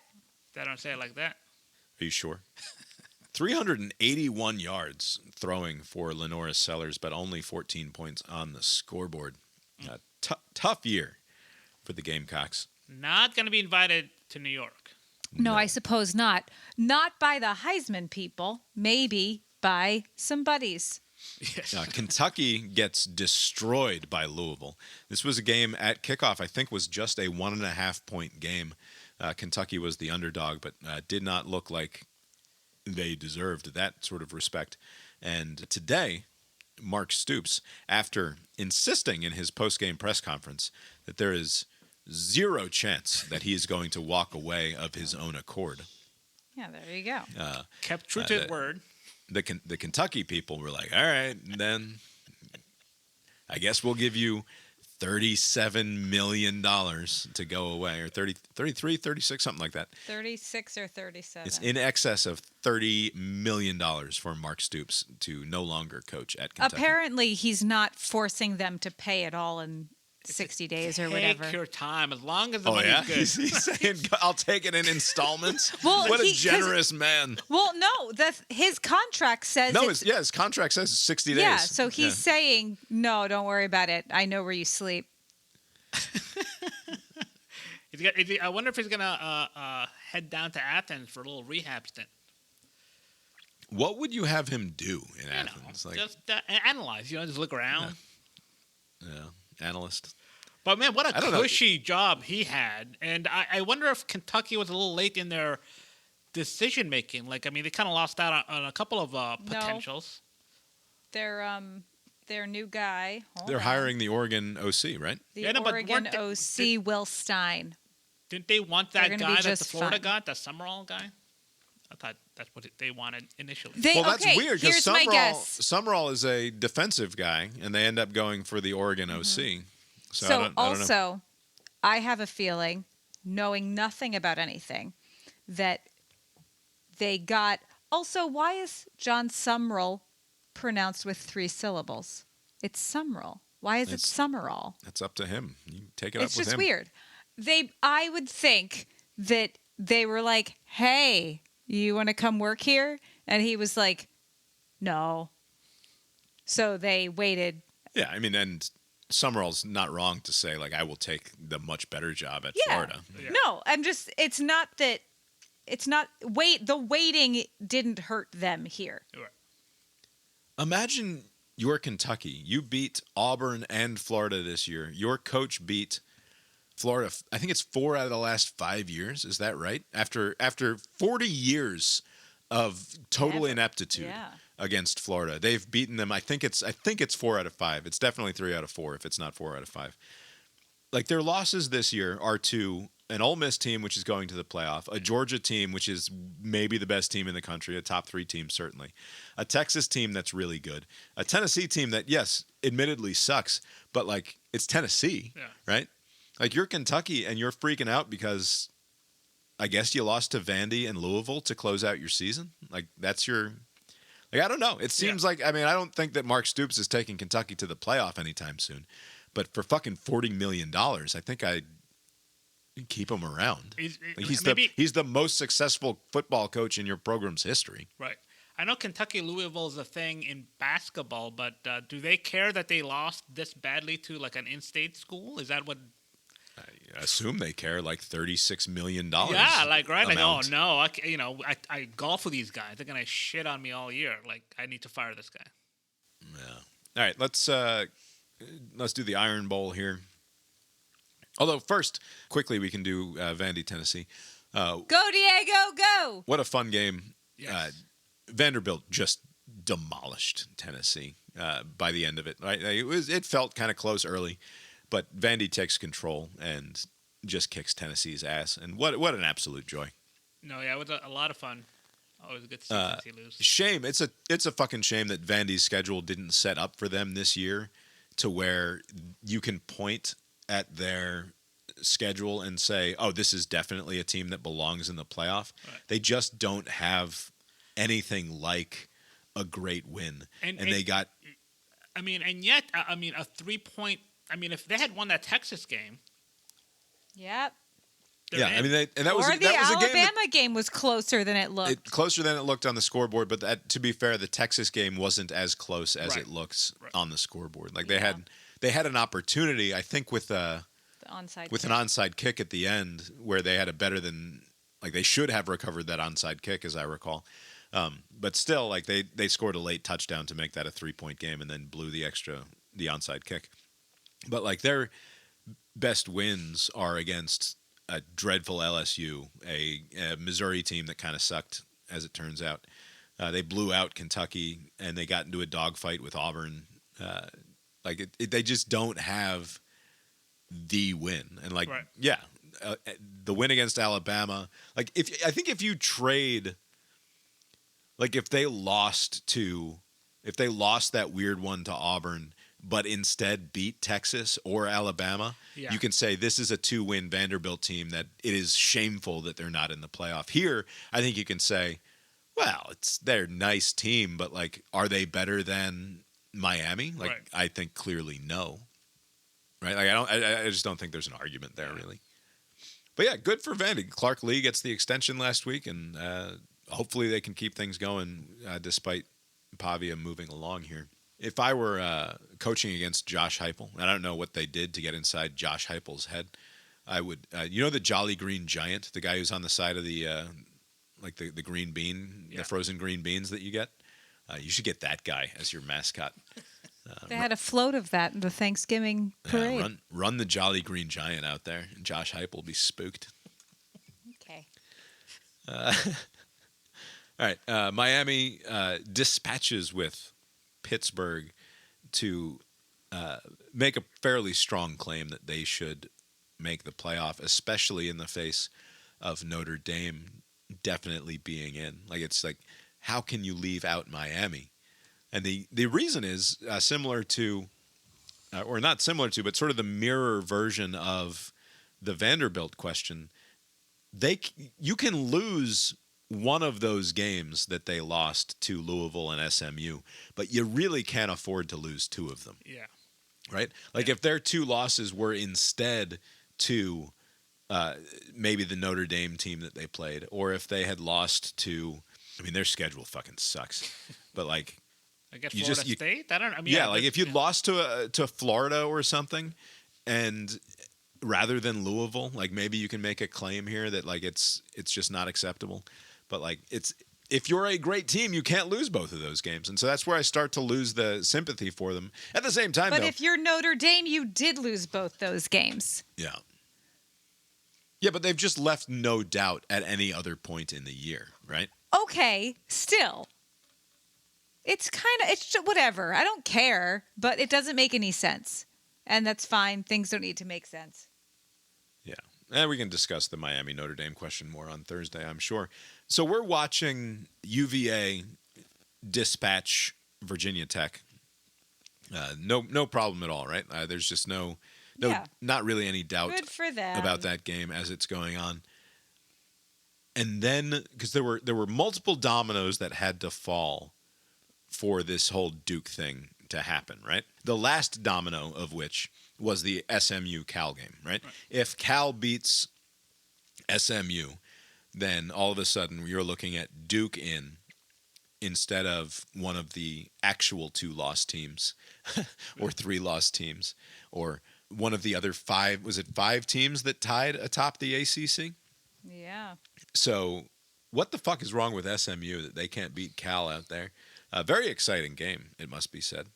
They don't say it like that. Are you sure? 381 yards throwing for Lenoris Sellers, but only 14 points on the scoreboard. Tough year for the Gamecocks. Not going to be invited to New York. No, I suppose not. Not by the Heisman people. Maybe by some buddies. Yes. Kentucky gets destroyed by Louisville. This was a game at kickoff, I think was just a 1.5 point game. Kentucky was the underdog, but did not look like they deserved that sort of respect. And today, Mark Stoops, after insisting in his post-game press conference that there is zero chance that he is going to walk away of his own accord. Yeah, there you go. Kept true to his word. The Kentucky people were like, all right, then I guess we'll give you $37 million to go away, or 30, 33, 36, something like that. 36 or 37. It's in excess of $30 million for Mark Stoops to no longer coach at Kentucky. Apparently, he's not forcing them to pay it all in 60 days or whatever. Take your time, as long as the Oh, money's yeah? good. He's saying, I'll take it in installments? Well, what a 'cause- generous man. Well, no, his contract says No, it's, his contract says 60 days. yeah, so he's saying, no, don't worry about it. I know where you sleep. I wonder if he's gonna head down to Athens for a little rehab stint. What would you have him do in Athens? Just analyze. Just look around. Yeah, analyst. But man, what I a don't know. cushy job he had. And I wonder if Kentucky was a little late in their decision making. Like, I mean, they kind of lost out on a couple of potentials. Their new guy. They're hiring the Oregon OC, right? The Oregon OC, Will Stein. Didn't they want They're that gonna guy be that the just Florida fine. got, that Summerall guy? I thought that's what they wanted initially. That's weird because here's my guess. Summerall is a defensive guy, and they end up going for the Oregon OC. So I don't know. I have a feeling, knowing nothing about anything, that they got. Also, why is John Summerall pronounced with 3 syllables? It's Summerall. Why is it Summerall? That's up to him. You take it It's up with just him. weird. I would think that they were like, "Hey, you want to come work here?" And he was like, "No." So they waited. Yeah, I mean, and Summerall's not wrong to say, like, I will take the much better job at Florida. Yeah. No, it's not that. It's not the waiting didn't hurt them here. Right. Imagine you're Kentucky. You beat Auburn and Florida this year. Your coach beat Florida. I think it's 4 out of the last 5 years. Is that right? After 40 years of total ineptitude against Florida, they've beaten them. I think it's 4 out of 5. It's definitely 3 out of 4 if it's not 4 out of 5. Like, their losses this year are to an Ole Miss team, which is going to the playoff, a Georgia team, which is maybe the best team in the country, a top 3 team certainly, a Texas team that's really good, a Tennessee team that, yes, admittedly sucks, but, like, it's Tennessee, right? Like, you're Kentucky and you're freaking out because I guess you lost to Vandy and Louisville to close out your season. Like, that's your... Like, I don't know. It seems like, I mean, I don't think that Mark Stoops is taking Kentucky to the playoff anytime soon, but for fucking $40 million, I think I'd keep him around. He's the most successful football coach in your program's history. Right. I know Kentucky Louisville is a thing in basketball, but do they care that they lost this badly to like an in-state school? Is that what? I assume they care, like $36 million. Yeah, like right. Amount. Like, oh no, I golf with these guys. They're gonna shit on me all year. Like, I need to fire this guy. Yeah. All right. Let's do the Iron Bowl here. Although first, quickly, we can do Vandy, Tennessee. Go Diego, go! What a fun game. Yes. Vanderbilt just demolished Tennessee by the end of it. Right? It felt kind of close early, but Vandy takes control and just kicks Tennessee's ass. And what an absolute joy. No, yeah, it was a lot of fun. Always good to see Tennessee lose. Shame. It's a fucking shame that Vandy's schedule didn't set up for them this year to where you can point at their schedule and say, oh, this is definitely a team that belongs in the playoff. Right. They just don't have anything like a great win. And they got... I mean, and yet, a 3-point... I mean, if they had won that Texas game... Yep. Yeah, I mean, that was a Alabama game was closer than it looked. Closer than it looked on the scoreboard, but to be fair, the Texas game wasn't as close as it looks on the scoreboard. Like, they had an opportunity, I think, with an onside kick at the end where they had a better than, like, they should have recovered that onside kick, as I recall. But still, like, they scored a late touchdown to make that a 3-point game and then blew the onside kick. But, like, their best wins are against a dreadful LSU, a Missouri team that kind of sucked, as it turns out. They blew out Kentucky, and they got into a dogfight with Auburn. They just don't have the win. And, like, the win against Alabama. Like I think if you trade, like if they lost that weird one to Auburn, but instead beat Texas or Alabama, you can say this is a 2-win Vanderbilt team that it is shameful that they're not in the playoff. Here, I think you can say, well, they're a nice team, but like, are they better than Miami? Like, right. I think clearly no. Right? Like, I just don't think there's an argument there, really. But yeah, good for Vandy. Clark Lee gets the extension last week, and hopefully they can keep things going despite Pavia moving along here. If I were coaching against Josh Heupel, and I don't know what they did to get inside Josh Heupel's head, I would, the Jolly Green Giant, the guy who's on the side of the, like the green bean, the frozen green beans that you get. You should get that guy as your mascot. They had a float of that in the Thanksgiving parade. Run the Jolly Green Giant out there, and Josh Heupel will be spooked. Okay. All right. Miami dispatches with Pittsburgh to make a fairly strong claim that they should make the playoff, especially in the face of Notre Dame definitely being in. Like, it's like, how can you leave out Miami? And the reason is similar to, or not similar to, but sort of the mirror version of the Vanderbilt question. You can lose one of those games that they lost to Louisville and SMU, but you really can't afford to lose two of them. Yeah. Right? Like if their two losses were instead to maybe the Notre Dame team that they played, or if they had lost to, I mean, their schedule fucking sucks, but like, I guess Florida State? I don't know. I mean, yeah, like if you'd lost to Florida or something, and rather than Louisville, like maybe you can make a claim here that like it's just not acceptable. But like if you're a great team, you can't lose both of those games, and so that's where I start to lose the sympathy for them. At the same time, but though, if you're Notre Dame, you did lose both those games. Yeah. Yeah, but they've just left no doubt at any other point in the year, right? Okay, still. It's whatever. I don't care, but it doesn't make any sense. And that's fine. Things don't need to make sense. Yeah. And we can discuss the Miami Notre Dame question more on Thursday, I'm sure. So we're watching UVA dispatch Virginia Tech. No problem at all, right? There's just not really any doubt Good for them. about that game as it's going on. And then, because there were multiple dominoes that had to fall for this whole Duke thing to happen, right? The last domino of which was the SMU Cal game, right? If Cal beats SMU, then all of a sudden you're looking at Duke instead of one of the actual 2 lost teams or 3 lost teams, or one of the other 5, was it 5 teams that tied atop the ACC? Yeah. So what the fuck is wrong with SMU that they can't beat Cal out there? A very exciting game, it must be said.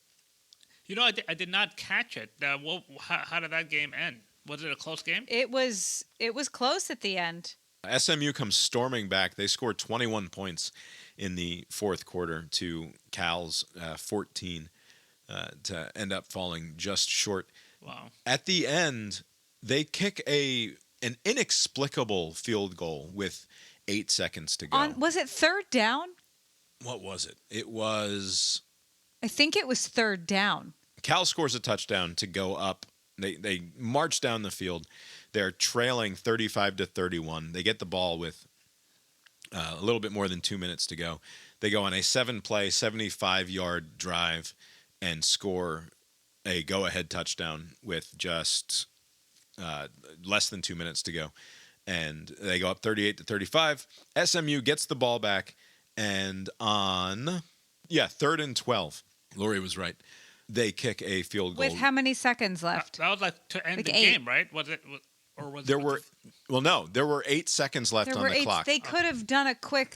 You know, I did not catch it. How did that game end? Was it a close game? It was close at the end. SMU comes storming back. They scored 21 points in the fourth quarter to Cal's 14 to end up falling just short. Wow. At the end, they kick an inexplicable field goal with 8 seconds to go. Was it third down? What was it? It was... I think it was third down. Cal scores a touchdown to go up. They march down the field. They're trailing 35-31. They get the ball with a little bit more than 2 minutes to go. They go on a 7-play, 75-yard drive and score a go-ahead touchdown with just less than 2 minutes to go. And they go up 38-35. SMU gets the ball back, and on 3rd and 12. Lori was right. They kick a field goal. With how many seconds left? That was like to end the 8. game, right? Was it? Or was there were 8 seconds left on the clock. They could have done a quick.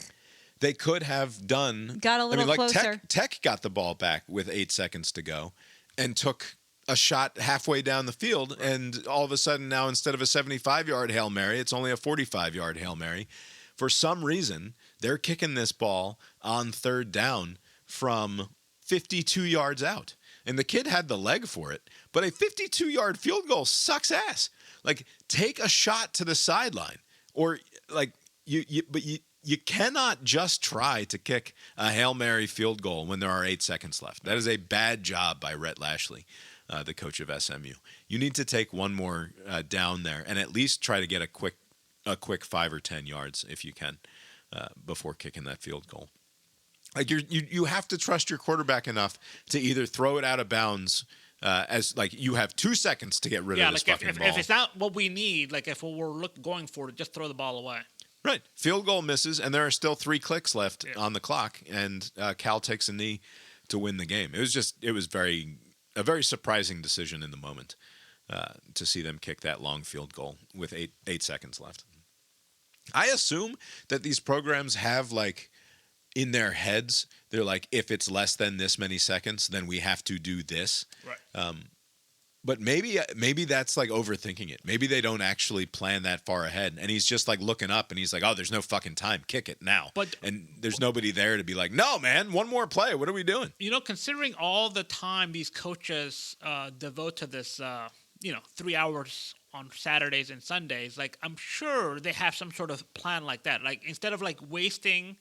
They could have done. Got a little closer. Tech got the ball back with 8 seconds to go, and took a shot halfway down the field, and all of a sudden now instead of a 75-yard Hail Mary, it's only a 45-yard Hail Mary. For some reason, they're kicking this ball on 3rd down from 52 yards out. And the kid had the leg for it, but a 52-yard field goal sucks ass. Like, take a shot to the sideline, or like you cannot just try to kick a Hail Mary field goal when there are 8 seconds left. That is a bad job by Rhett Lashley, the coach of SMU. You need to take one more down there and at least try to get a quick 5 or 10 yards if you can before kicking that field goal. Like you have to trust your quarterback enough to either throw it out of bounds as like you have 2 seconds to get rid of this fucking ball. If it's not what we need, like if we're going for it, just throw the ball away. Right. Field goal misses, and there are still 3 clicks left on the clock, and Cal takes a knee to win the game. It was a very surprising decision in the moment to see them kick that long field goal with 8 seconds left. I assume that these programs have, like, in their heads, they're like, if it's less than this many seconds, then we have to do this. Right. But maybe that's like overthinking it. Maybe they don't actually plan that far ahead. And he's just like looking up and he's like, oh, there's no fucking time. Kick it now. And there's nobody there to be like, no, man, one more play. What are we doing? You know, considering all the time these coaches devote to this, 3 hours on Saturdays and Sundays, like I'm sure they have some sort of plan like that. Like instead of like wasting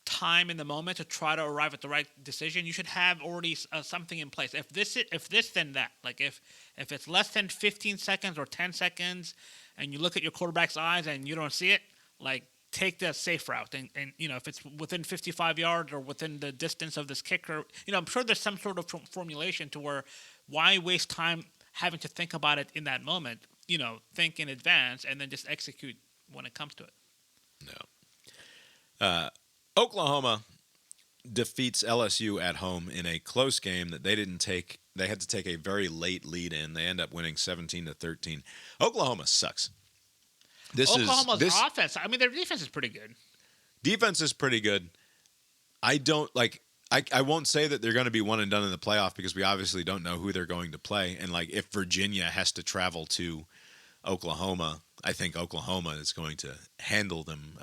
time in the moment to try to arrive at the right decision, you should have already something in place. If this then that, like if it's less than 15 seconds or 10 seconds and you look at your quarterback's eyes and you don't see it, like take the safe route and if it's within 55 yards or within the distance of this kicker, I'm sure there's some sort of formulation to where why waste time having to think about it in that moment, think in advance and then just execute when it comes to it. No. Oklahoma defeats LSU at home in a close game that they didn't take. They had to take a very late lead in. They end up winning 17-13. Oklahoma sucks. Oklahoma's offense, I mean, their defense is pretty good. Defense is pretty good. I won't say that they're going to be one and done in the playoff because we obviously don't know who they're going to play. And like if Virginia has to travel to Oklahoma, I think Oklahoma is going to handle them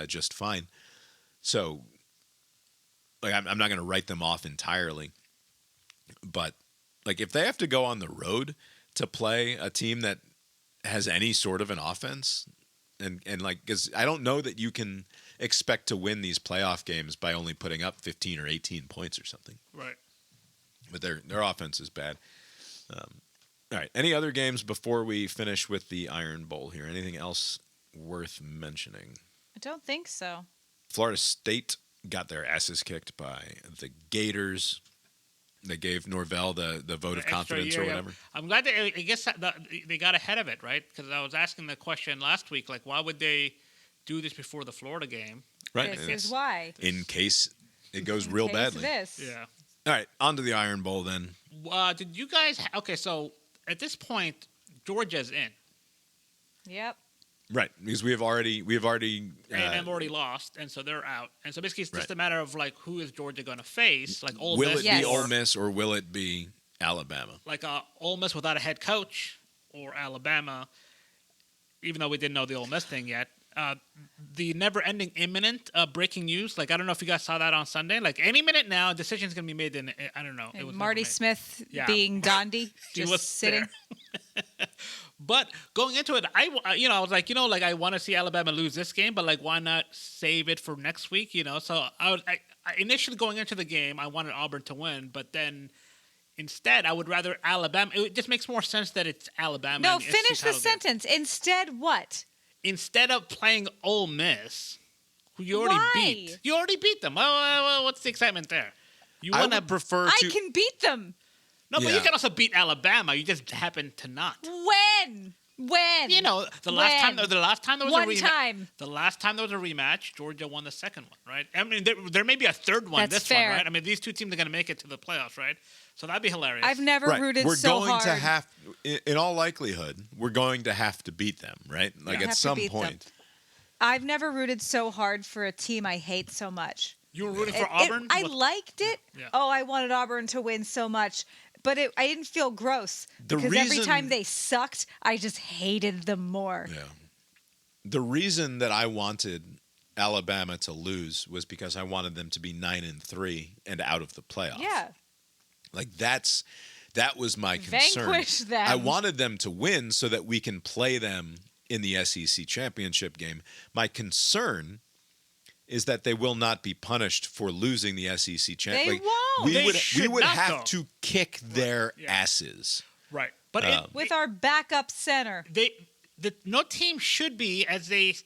just fine. So, like, I'm not going to write them off entirely, but like if they have to go on the road to play a team that has any sort of an offense, and like, because I don't know that you can expect to win these playoff games by only putting up 15 or 18 points or something. Right. But their offense is bad. All right. Any other games before we finish with the Iron Bowl here? Anything else worth mentioning? I don't think so. Florida State got their asses kicked by the Gators. They gave Norvell the vote of confidence or whatever. I'm glad I guess they got ahead of it, right? Because I was asking the question last week, like, why would they do this before the Florida game? Right. This is why. In case it goes real badly. Yeah. All right, on to the Iron Bowl then. Did you guys... Okay, so at this point, Georgia's in. Yep. Right, because we have already and already lost, and so they're out. And so basically, it's just a matter of like who is Georgia going to face? Like Ole Miss, will it be Ole Miss or will it be Alabama? Like Ole Miss without a head coach, or Alabama, even though we didn't know the Ole Miss thing yet. The never-ending imminent breaking news. Like I don't know if you guys saw that on Sunday. Like any minute now, a decision's going to be made. In I don't know. And it was Marty Smith being Dondi, just sitting. But going into it, I was like, I want to see Alabama lose this game, but like, why not save it for next week? So I initially going into the game, I wanted Auburn to win, but then instead, I would rather Alabama. It just makes more sense that it's Alabama. No, finish the sentence. Instead, what? Instead of playing Ole Miss, who you already beat. You already beat them. Well, what's the excitement there? I would prefer to. I can beat them. No, but you can also beat Alabama. You just happen to not. When? The last time there was one a rematch. time. The last time there was a rematch, Georgia won the second one, right? I mean, there may be a third one. That's fair. One, right? I mean, these two teams are going to make it to the playoffs, right? So that'd be hilarious. I've never rooted so hard. We're going to have, in all likelihood, we're going to have to beat them, right? Like at some point. I've never rooted so hard for a team I hate so much. You were rooting for Auburn? I liked it. Yeah. Oh, I wanted Auburn to win so much. But I didn't feel gross because every time they sucked, I just hated them more. Yeah. The reason that I wanted Alabama to lose was because I wanted them to be 9-3 and out of the playoffs. Yeah. Like that's That was my concern. Vanquish them. I wanted them to win so that we can play them in the SEC championship game. My concern is that they will not be punished for losing the SEC championship. They won't. We They would should not, have though. to kick their Yeah. asses. Right. But With our backup center. no team should be, as they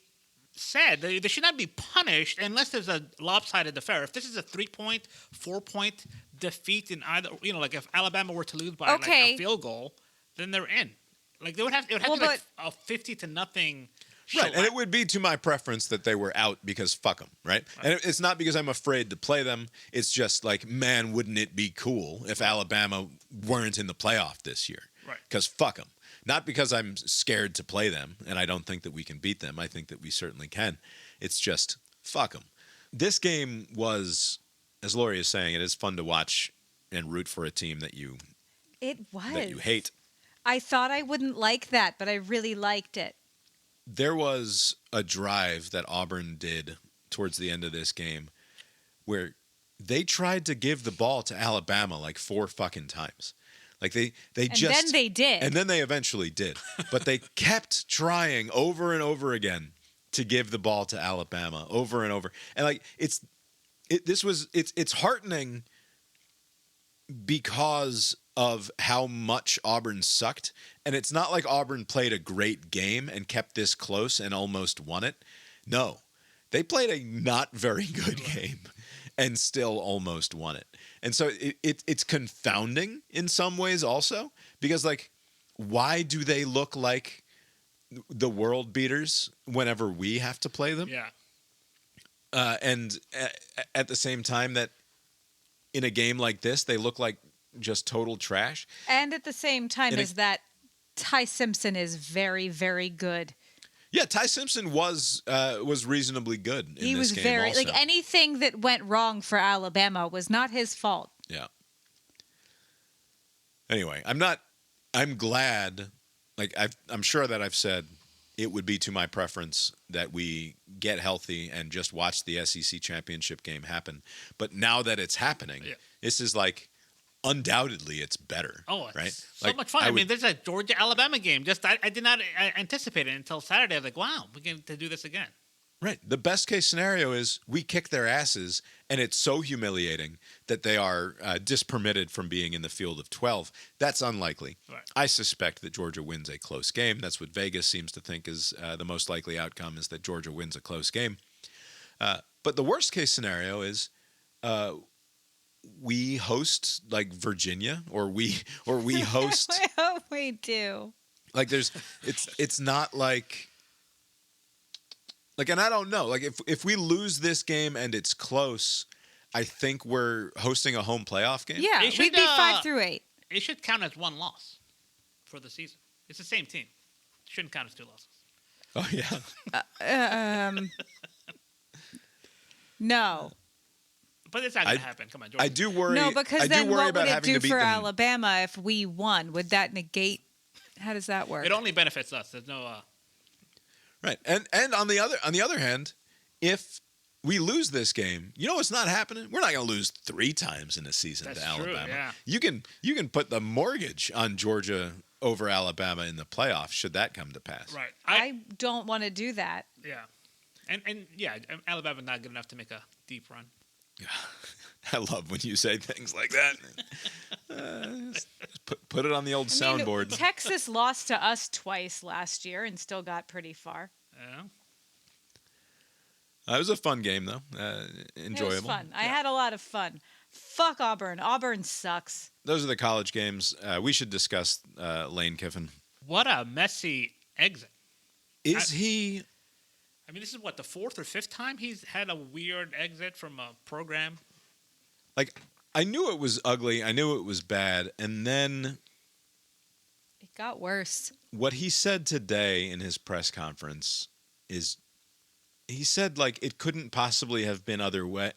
said, they should not be punished unless there's a lopsided affair. If this is a 3-point, 4-point defeat in either, like if Alabama were to lose by like Okay. a field goal, then they're in. Like it would have to be like a 50-0. Right, and it would be to my preference that they were out because fuck them, right? And it's not because I'm afraid to play them. It's just like, man, wouldn't it be cool if Alabama weren't in the playoff this year? Right. Because fuck them. Not because I'm scared to play them, and I don't think that we can beat them. I think that we certainly can. It's just fuck them. This game was, as Lori is saying, it is fun to watch and root for a team that you hate. I thought I wouldn't like that, but I really liked it. There was a drive that Auburn did towards the end of this game where they tried to give the ball to Alabama like 4 fucking times. Like they And just then they did. And then they eventually did. But they kept trying over and over again to give the ball to Alabama over and over. And like it's heartening because of how much Auburn sucked. And it's not like Auburn played a great game and kept this close and almost won it. No, they played a not very good game and still almost won it. And so it's confounding in some ways also because, like, why do they look like the world beaters whenever we have to play them? Yeah. And at the same time that in a game like this, they look like just total trash. And at the same time is that Ty Simpson is very, very good. Yeah, Ty Simpson was reasonably good in He this was game very also. like anything that went wrong for Alabama was not his fault. Yeah. Anyway, I'm glad, like I'm sure that I've said it would be to my preference that we get healthy and just watch the SEC championship game happen. But now that it's happening, this is like undoubtedly it's better. Oh, it's right? so Like, much fun. I mean, there's a Georgia-Alabama game. I did not anticipate it until Saturday. I was like, wow, we get to do this again. Right. The best case scenario is we kick their asses, and it's so humiliating that they are dispermitted from being in the field of 12. That's unlikely. Right. I suspect that Georgia wins a close game. That's what Vegas seems to think is the most likely outcome, is that Georgia wins a close game. But the worst case scenario is we host like Virginia, or we host I hope we do. like it's not like. Like, and I don't know. Like, if we lose this game and it's close, I think we're hosting a home playoff game. Yeah, It should, we'd be 5 through 8. It should count as one loss for the season. It's the same team. It shouldn't count as 2 losses. Oh yeah. No. But it's not going to happen. Come on, Georgia. I do worry. No, because I then do worry what about would it having do to beat for them. Alabama if we won? Would that negate? How does that work? It only benefits us. There's no. Right, and on the other hand, if we lose this game, you know what's not happening? We're not going to lose 3 times in a season That's to Alabama. true, yeah. You can put the mortgage on Georgia over Alabama in the playoffs should that come to pass. Right. I don't want to do that. Yeah. And yeah, Alabama's not good enough to make a deep run. I love when you say things like that. Just put it on the old soundboard. Texas lost to us twice last year and still got pretty far. Yeah. It was a fun game, though. Enjoyable. It was fun. I had a lot of fun. Fuck Auburn. Auburn sucks. Those are the college games. We should discuss Lane Kiffin. What a messy exit. Is he... I mean, this is what, the 4th or 5th time he's had a weird exit from a program? Like, I knew it was ugly. I knew it was bad. And then It got worse. what he said today in his press conference is, he said, like, it couldn't possibly have been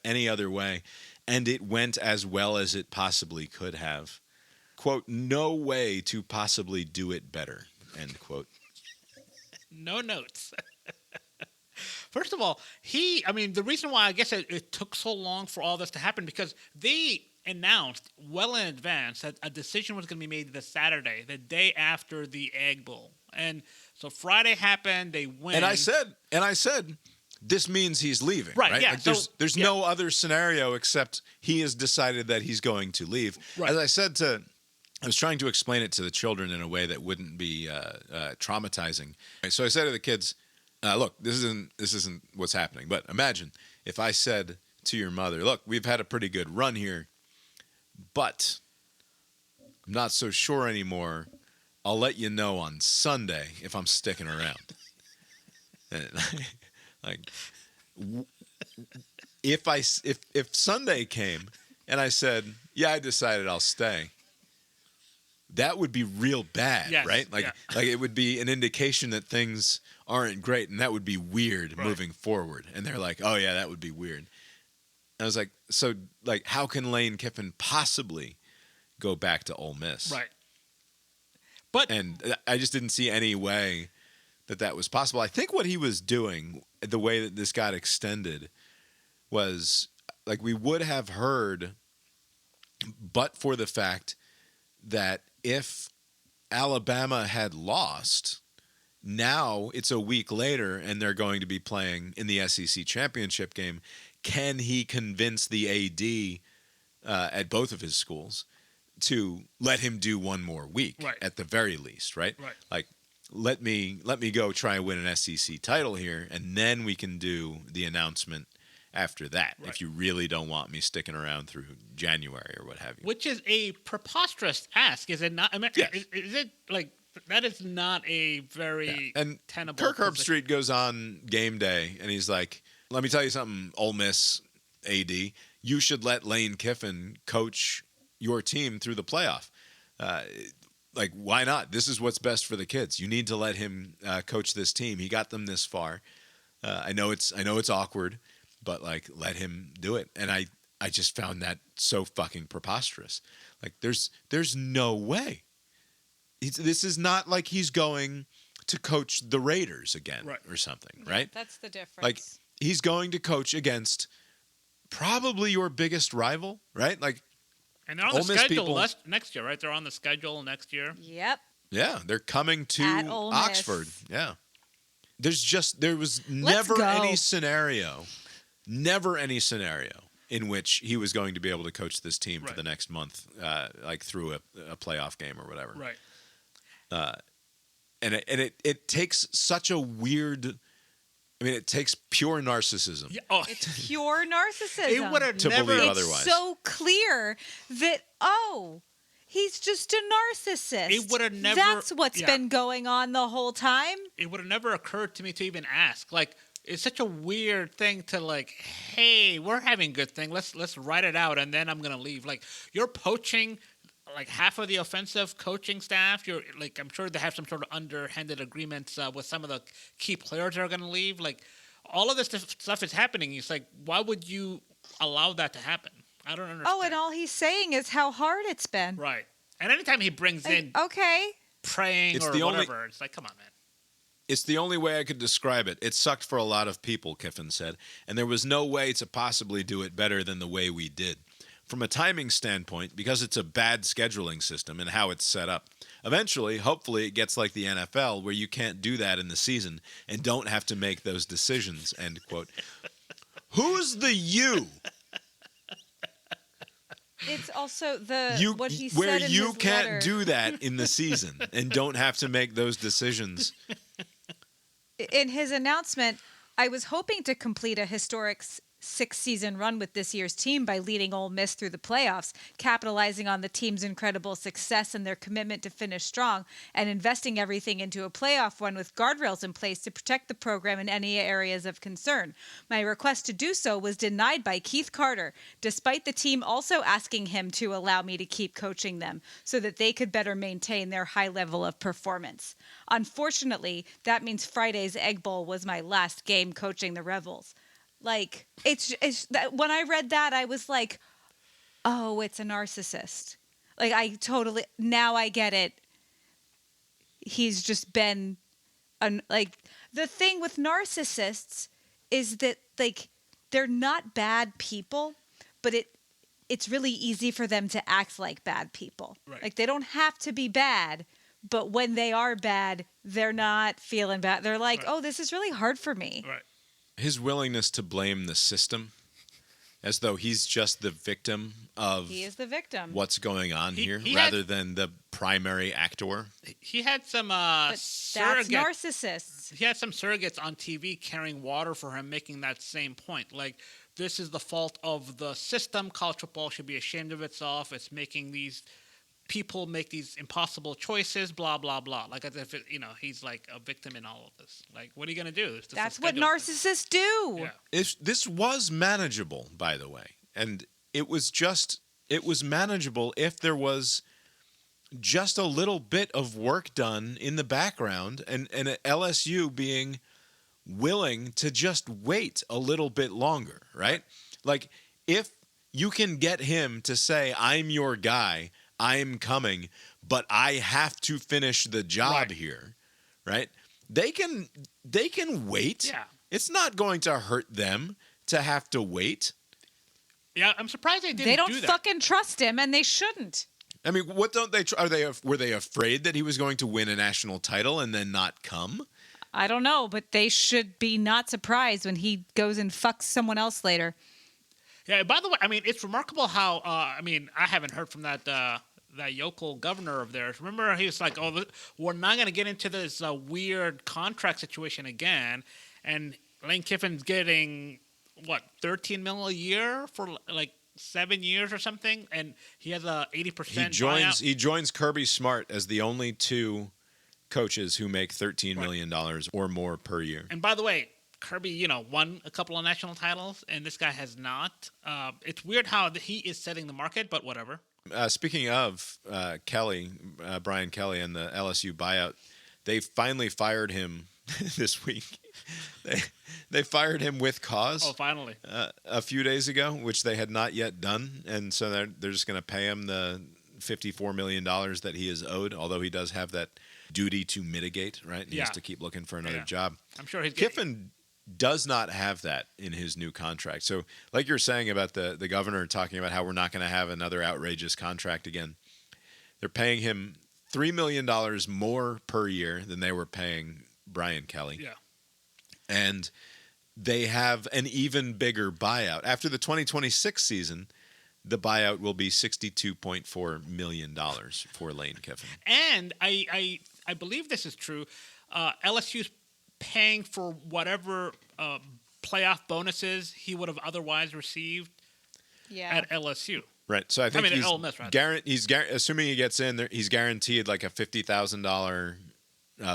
any other way, and it went as well as it possibly could have. Quote, no way to possibly do it better, end quote. No notes. First of all, the reason why I guess it took so long for all this to happen because they announced well in advance that a decision was going to be made this Saturday, the day after the Egg Bowl. And so Friday happened, they win. And I said, this means he's leaving. Right, yeah. Like there's no other scenario except he has decided that he's going to leave. Right. As I said I was trying to explain it to the children in a way that wouldn't be traumatizing. So I said to the kids, look, this isn't what's happening. But imagine if I said to your mother, look, we've had a pretty good run here, but I'm not so sure anymore. I'll let you know on Sunday if I'm sticking around. And, like, if Sunday came and I said, yeah, I decided I'll stay, that would be real bad, yes, right? Like it would be an indication that things aren't great, and that would be weird moving forward. And they're like, oh yeah, that would be weird. I was like, so like, how can Lane Kiffin possibly go back to Ole Miss? Right. And I just didn't see any way that was possible. I think what he was doing, the way that this got extended, was like we would have heard, but for the fact that if Alabama had lost, now it's a week later and they're going to be playing in the SEC championship game. Can he convince the AD at both of his schools to let him do one more week at the very least, right? Right. Like, let me go try and win an SEC title here, and then we can do the announcement after that, if you really don't want me sticking around through January or what have you. Which is a preposterous ask, is it not? I mean, is it like that is not a very tenable Kirk position. Herbstreit goes on game day, and he's like, let me tell you something, Ole Miss AD, you should let Lane Kiffin coach your team through the playoff. Like, why not? This is what's best for the kids. You need to let him coach this team. He got them this far. I know it's awkward, but like, let him do it. And I just found that so fucking preposterous. Like, there's no way. This is not like he's going to coach the Raiders again or something, right? That's the difference. Like, he's going to coach against probably your biggest rival, right? Like, and they're on the schedule next year, right? They're on the schedule next year. Yep. Yeah, they're coming to Oxford. Yeah. There was never any scenario in which he was going to be able to coach this team for the next month, like through a playoff game or whatever. Right. And it takes such a weird. I mean, it takes pure narcissism. Yeah, oh. It's pure narcissism. It would have to never. Believe it's otherwise. So clear that he's just a narcissist. It would have never. That's what's been going on the whole time. It would have never occurred to me to even ask. Like, it's such a weird thing to like, hey, we're having a good thing. Let's write it out, and then I'm gonna leave. Like, you're poaching like half of the offensive coaching staff. You're like, I'm sure they have some sort of underhanded agreements with some of the key players that are gonna leave. Like, all of this stuff is happening. It's like, why would you allow that to happen? I don't understand. Oh, and all he's saying is how hard it's been. Right. And anytime he brings in praying it's or whatever, it's like, come on, man. It's the only way I could describe it. It sucked for a lot of people, Kiffin said, and there was no way to possibly do it better than the way we did. From a timing standpoint, because it's a bad scheduling system and how it's set up, eventually, hopefully, it gets like the NFL where you can't do that in the season and don't have to make those decisions, end quote. Who's the you? It's also what he said where in you his can't letter. do that in the season and don't have to make those decisions. In his announcement, I was hoping to complete a historic six-season run with this year's team by leading Ole Miss through the playoffs, capitalizing on the team's incredible success and their commitment to finish strong, and investing everything into a playoff one with guardrails in place to protect the program in any areas of concern. My request to do so was denied by Keith Carter, despite the team also asking him to allow me to keep coaching them so that they could better maintain their high level of performance. Unfortunately, that means Friday's Egg Bowl was my last game coaching the Rebels. Like, it's that when I read that, I was like, oh, it's a narcissist. Like, now I get it. He's just been, the thing with narcissists is that like they're not bad people, but it's really easy for them to act like bad people. Right. Like they don't have to be bad, but when they are bad, they're not feeling bad. They're like, Right. "Oh, this is really hard for me." Right. His willingness to blame the system as though he's just the victim of He is the victim. what's going on here he rather had- than the primary actor. He had some But that's surrogate. narcissists. He had some surrogates on TV carrying water for him, making that same point. Like, this is the fault of the system. College football should be ashamed of itself. It's making these people make these impossible choices, blah, blah, blah. Like, as if, he's like a victim in all of this. Like, what are you going to do? It's just That's a what schedule. narcissists do. Yeah. This was manageable, by the way. And it was manageable if there was just a little bit of work done in the background and LSU being willing to just wait a little bit longer, right? Like, if you can get him to say, I'm your guy, I'm coming, but I have to finish the job Right. here, right? They can wait. Yeah. It's not going to hurt them to have to wait. Yeah, I'm surprised they didn't They don't do that. fucking trust him, and they shouldn't. I mean, what don't they? Were they afraid that he was going to win a national title and then not come? I don't know, but they should be not surprised when he goes and fucks someone else later. Yeah, by the way, I mean, it's remarkable how, I haven't heard from that yokel governor of theirs. Remember, he was like, we're not going to get into this weird contract situation again. And Lane Kiffin's getting, $13 million a year for like 7 years or something? And he has a 80% buyout. He joins Kirby Smart as the only two coaches who make $13 million or more per year. And by the way, Kirby, won a couple of national titles, and this guy has not. It's weird how he is setting the market, but whatever. Speaking of Kelly, Brian Kelly, and the LSU buyout, they finally fired him this week. They fired him with cause. Oh, finally. A few days ago, which they had not yet done, and so they're just going to pay him the $54 million that he is owed, although he does have that duty to mitigate, right? He has to keep looking for another job. I'm sure he's Kiffin does not have that in his new contract. So like you're saying about the governor talking about how we're not going to have another outrageous contract again, they're paying him $3 million more per year than they were paying Brian Kelly. Yeah. And they have an even bigger buyout. After the 2026 season, the buyout will be $62.4 million for Lane Kiffin. And I believe this is true. LSU's paying for whatever playoff bonuses he would have otherwise received at LSU. Right. So I think at he's Ole Miss, rather. assuming he gets in there, he's guaranteed like a $50,000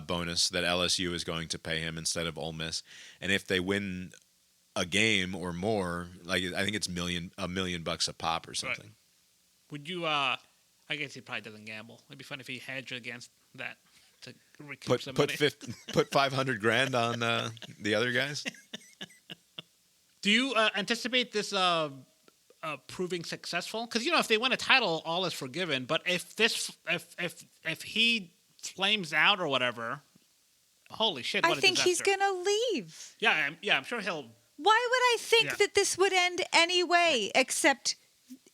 bonus that LSU is going to pay him instead of Ole Miss. And if they win a game or more, like I think it's $1 million a pop or something. Right. Would you? I guess he probably doesn't gamble. It'd be fun if he hedged against that to recoup some money. Put $500,000 on the other guys. Do you anticipate this proving successful? Because if they win a title, all is forgiven. But if he flames out or whatever, holy shit! I What a think he's disaster. gonna leave. Yeah, I'm sure he'll. Why would I think Yeah. that this would end anyway, except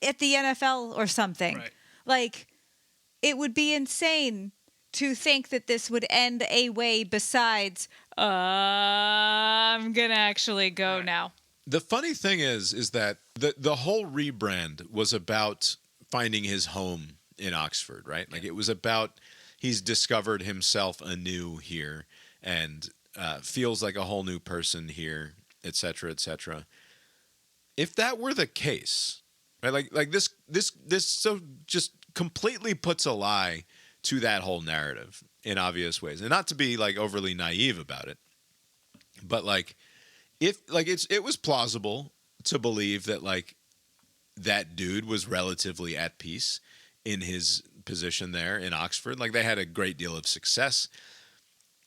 at the NFL or something? Right. Like, it would be insane to think that this would end a way besides, I'm going to actually go now. The funny thing is that the whole rebrand was about finding his home in Oxford, right? Like it was about he's discovered himself anew here and feels like a whole new person here, et cetera, et cetera. If that were the case, right? Like this so just completely puts a lie to that whole narrative in obvious ways, and not to be like overly naive about it, but like. It was plausible to believe that like that dude was relatively at peace in his position there in Oxford. Like they had a great deal of success,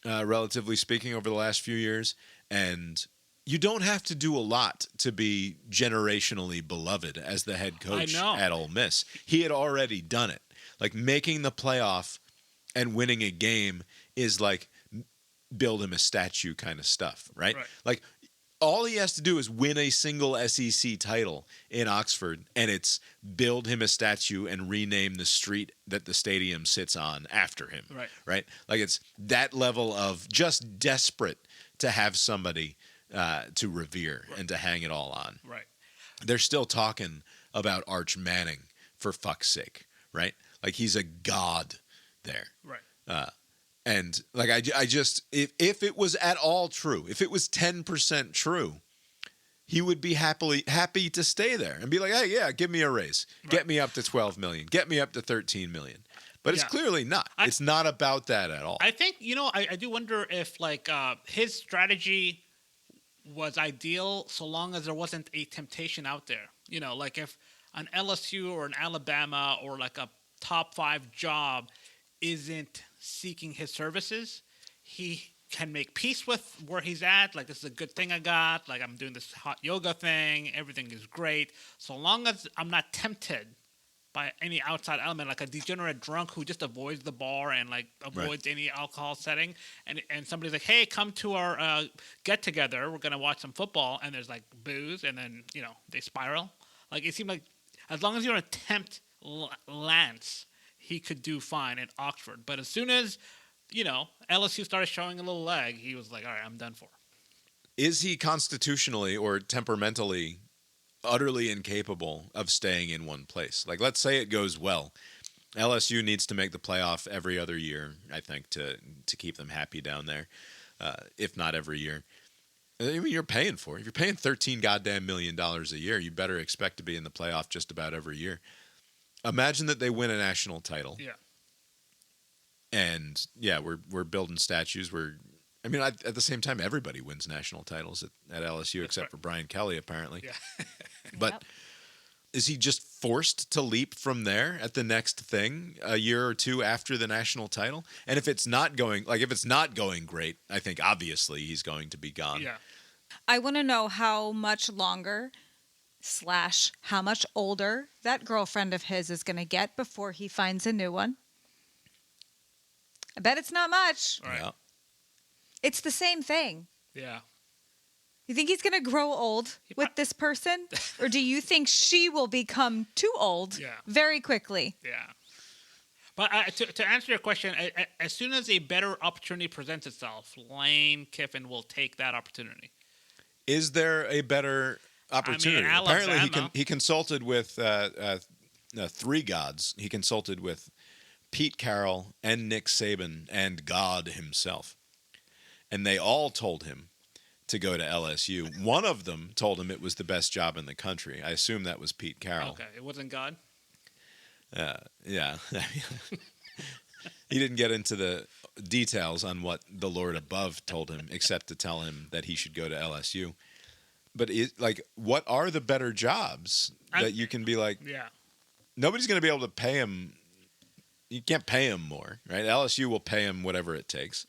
relatively speaking, over the last few years. And you don't have to do a lot to be generationally beloved as the head coach at Ole Miss. He had already done it. Like making the playoff and winning a game is like build him a statue kind of stuff, right? Like all he has to do is win a single SEC title in Oxford, and it's build him a statue and rename the street that the stadium sits on after him. Right? Like it's that level of just desperate to have somebody to revere and to hang it all on. Right. They're still talking about Arch Manning, for fuck's sake, right? Like he's a god there. Right. And like I just if it was at all true, if it was 10% true, he would be happy to stay there and be like, hey, yeah, give me a raise, get me up to 12 million, get me up to 13 million. But it's clearly not. It's not about that at all. I think I do wonder if like his strategy was ideal so long as there wasn't a temptation out there. Like if an LSU or an Alabama or like a top 5 job isn't seeking his services, he can make peace with where he's at. Like, this is a good thing I got. Like, I'm doing this hot yoga thing. Everything is great. So long as I'm not tempted by any outside element, like a degenerate drunk who just avoids the bar and like avoids any alcohol setting, and somebody's like, hey, come to our get together, we're gonna watch some football, and there's like booze, and then they spiral. Like, it seemed like as long as you don't tempt Lance, he could do fine at Oxford. But as soon as LSU started showing a little leg, he was like, all right, I'm done for. Is he constitutionally or temperamentally utterly incapable of staying in one place? Like, let's say it goes well. LSU needs to make the playoff every other year, I think, to keep them happy down there, if not every year. I mean, you're paying for it. If you're paying $13 goddamn million a year, you better expect to be in the playoff just about every year. Imagine that they win a national title. Yeah. And yeah, we're building statues. At the same time, everybody wins national titles at LSU except for Brian Kelly, apparently. Yeah. But is he just forced to leap from there at the next thing a year or two after the national title? And if it's not going great, I think obviously he's going to be gone. Yeah. I want to know how much longer / how much older that girlfriend of his is going to get before he finds a new one. I bet it's not much. Right. Yeah. It's the same thing. Yeah. You think he's going to grow old with this person? Or do you think she will become too old very quickly? Yeah. But to answer your question, as soon as a better opportunity presents itself, Lane Kiffin will take that opportunity. Is there a better opportunity? Apparently, he consulted with 3 gods. He consulted with Pete Carroll and Nick Saban and God himself. And they all told him to go to LSU. One of them told him it was the best job in the country. I assume that was Pete Carroll. Okay, it wasn't God? Yeah. He didn't get into the details on what the Lord above told him, except to tell him that he should go to LSU. But what are the better jobs that you can be like? Yeah. Nobody's going to be able to pay him. You can't pay him more, right? LSU will pay him whatever it takes.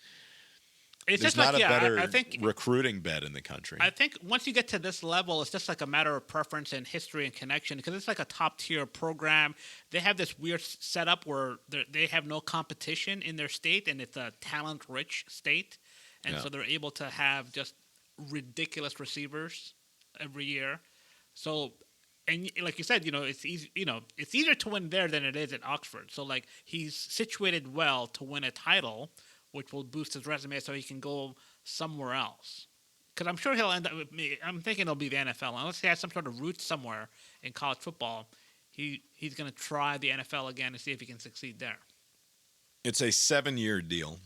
It's There's just not like, a better I think recruiting bed in the country. I think once you get to this level, it's just like a matter of preference and history and connection, because it's like a top-tier program. They have this weird setup where they have no competition in their state, and it's a talent-rich state. And so they're able to have just ridiculous receivers every year. So, and like you said, it's easy. It's easier to win there than it is at Oxford. So, like, he's situated well to win a title, which will boost his resume so he can go somewhere else. Because I'm sure he'll end up with me. I'm thinking it'll be the NFL. Unless he has some sort of roots somewhere in college football, he's going to try the NFL again to see if he can succeed there. It's a 7-year deal,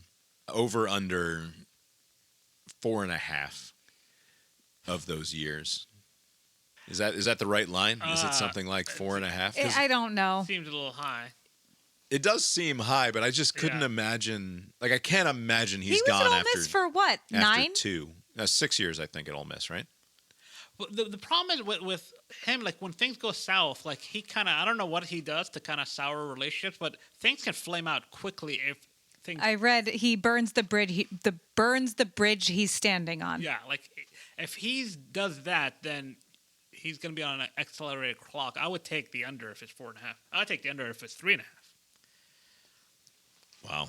over under 4.5 of those years. Is that the right line? Is it something like 4.5? I don't know. Seems a little high. It does seem high, but I just couldn't imagine. Like, I can't imagine He he's was gone at Ole after Miss for what? after 9? 2. 6 years, I think, at Ole Miss, right? Well, the problem is with him, like, when things go south, like, he kind of, I don't know what he does to kind of sour relationships, but things can flame out quickly if things. I read he burns the bridge. Burns the bridge he's standing on. Yeah, like, if he does that, then he's going to be on an accelerated clock. I would take the under if it's 4.5. I would take the under if it's 3.5. Wow.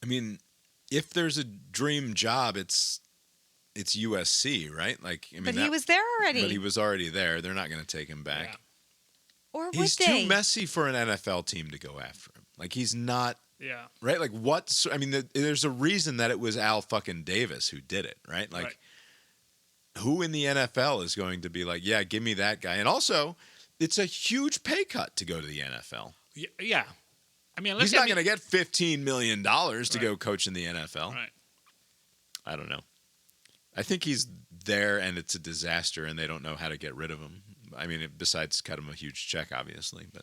I mean, if there's a dream job, it's it's USC, right? Like, I mean, But he was there already. But he was already there. They're not going to take him back. Yeah. Or would He's they? too messy for an NFL team to go after him. Like, he's not, Yeah. right? Like, there's a reason that it was Al fucking Davis who did it, right? Like, Right. who in the NFL is going to be like, yeah, give me that guy? And also, it's a huge pay cut to go to the NFL. Yeah. I mean, He's not going to get $15 million to Right. go coach in the NFL. Right. I don't know. I think he's there and it's a disaster and they don't know how to get rid of him. I mean, besides cut him a huge check, obviously. But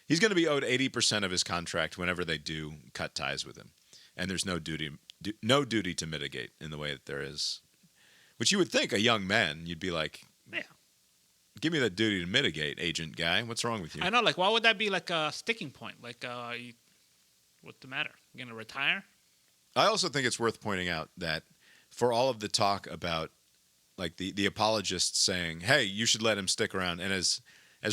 he's going to be owed 80% of his contract whenever they do cut ties with him. And there's no duty to mitigate in the way that there is. Which you would think a young man, you'd be like, Yeah. give me that duty to mitigate, agent guy. What's wrong with you? I know. Like, why would that be like a sticking point? Like, what's the matter? You gonna retire? I also think it's worth pointing out that for all of the talk about like the apologists saying, hey, you should let him stick around, and as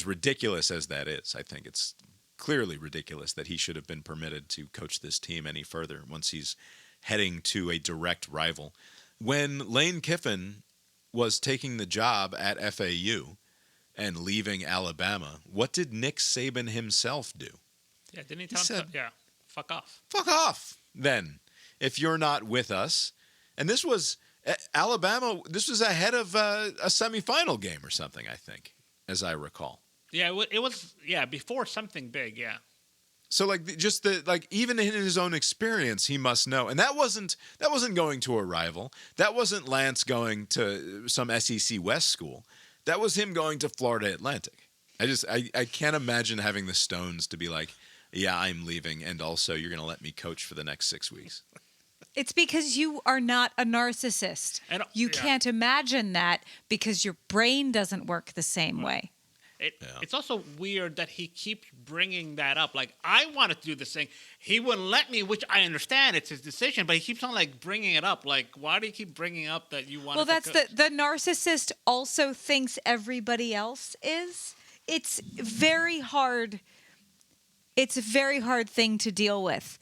ridiculous as that is, I think it's clearly ridiculous that he should have been permitted to coach this team any further once he's heading to a direct rival. When Lane Kiffin was taking the job at FAU and leaving Alabama, what did Nick Saban himself do? Yeah. Didn't he He tell him? said- Yeah. Fuck off. Fuck off, then, if you're not with us. And this was Alabama. This was ahead of a semifinal game or something, I think, as I recall. Yeah. It was. Yeah. Before something big. Yeah. So like even in his own experience, he must know. And that wasn't going to a rival. That wasn't Lance going to some SEC West school. That was him going to Florida Atlantic. I can't imagine having the stones to be like, yeah, I'm leaving, and also you're going to let me coach for the next 6 weeks. It's because you are not a narcissist. And- You yeah. can't imagine that because your brain doesn't work the same way. It's also weird that he keeps bringing that up. Like, I wanted to do this thing. He wouldn't let me, which I understand. It's his decision. But he keeps on, like, bringing it up. Like, why do you keep bringing up that you want Well, to that's coach? the narcissist also thinks everybody else is. It's very hard. It's a very hard thing to deal with.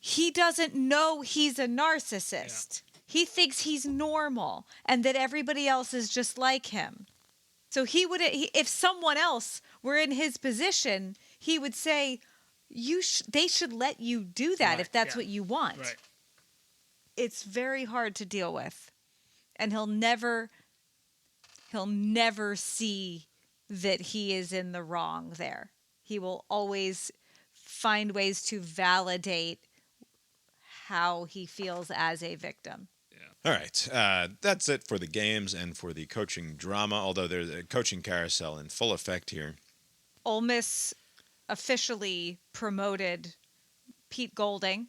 He doesn't know he's a narcissist. He thinks he's normal and that everybody else is just like him. So if someone else were in his position, he would say, they should let you do that Right, if that's yeah. what you want. Right. It's very hard to deal with. And he'll never see that he is in the wrong there. He will always find ways to validate how he feels as a victim. All right. That's it for the games and for the coaching drama, although there's a coaching carousel in full effect here. Ole Miss officially promoted Pete Golding,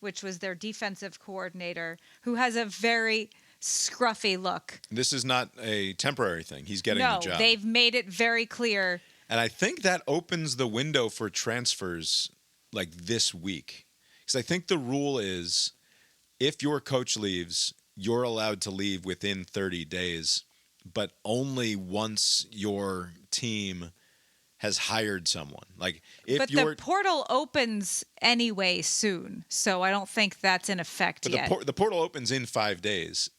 which was their defensive coordinator, who has a very scruffy look. This is not a temporary thing. He's getting the job. No, they've made it very clear. And I think that opens the window for transfers like this week. Because I think the rule is if your coach leaves, you're allowed to leave within 30 days, but only once your team has hired someone. Like if But the portal opens anyway soon, so I don't think that's in effect but yet. the portal opens in 5 days,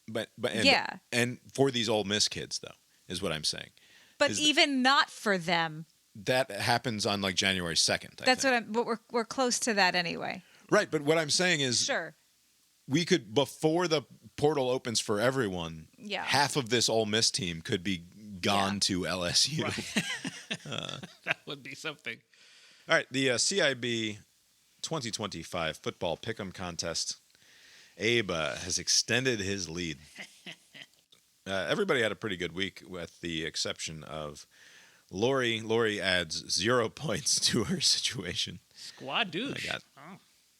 and for these Ole Miss kids though, is what I'm saying. But even not for them. That happens on like January 2nd. But we're close to that anyway. Right, but what I'm saying is Sure. we could, before the portal opens for everyone, Yeah. half of this Ole Miss team could be gone to LSU. That would be something. All right, the CIB 2025 football pick'em contest. Abe has extended his lead. Everybody had a pretty good week, with the exception of Lori. Lori adds 0 points to her situation. Squad douche.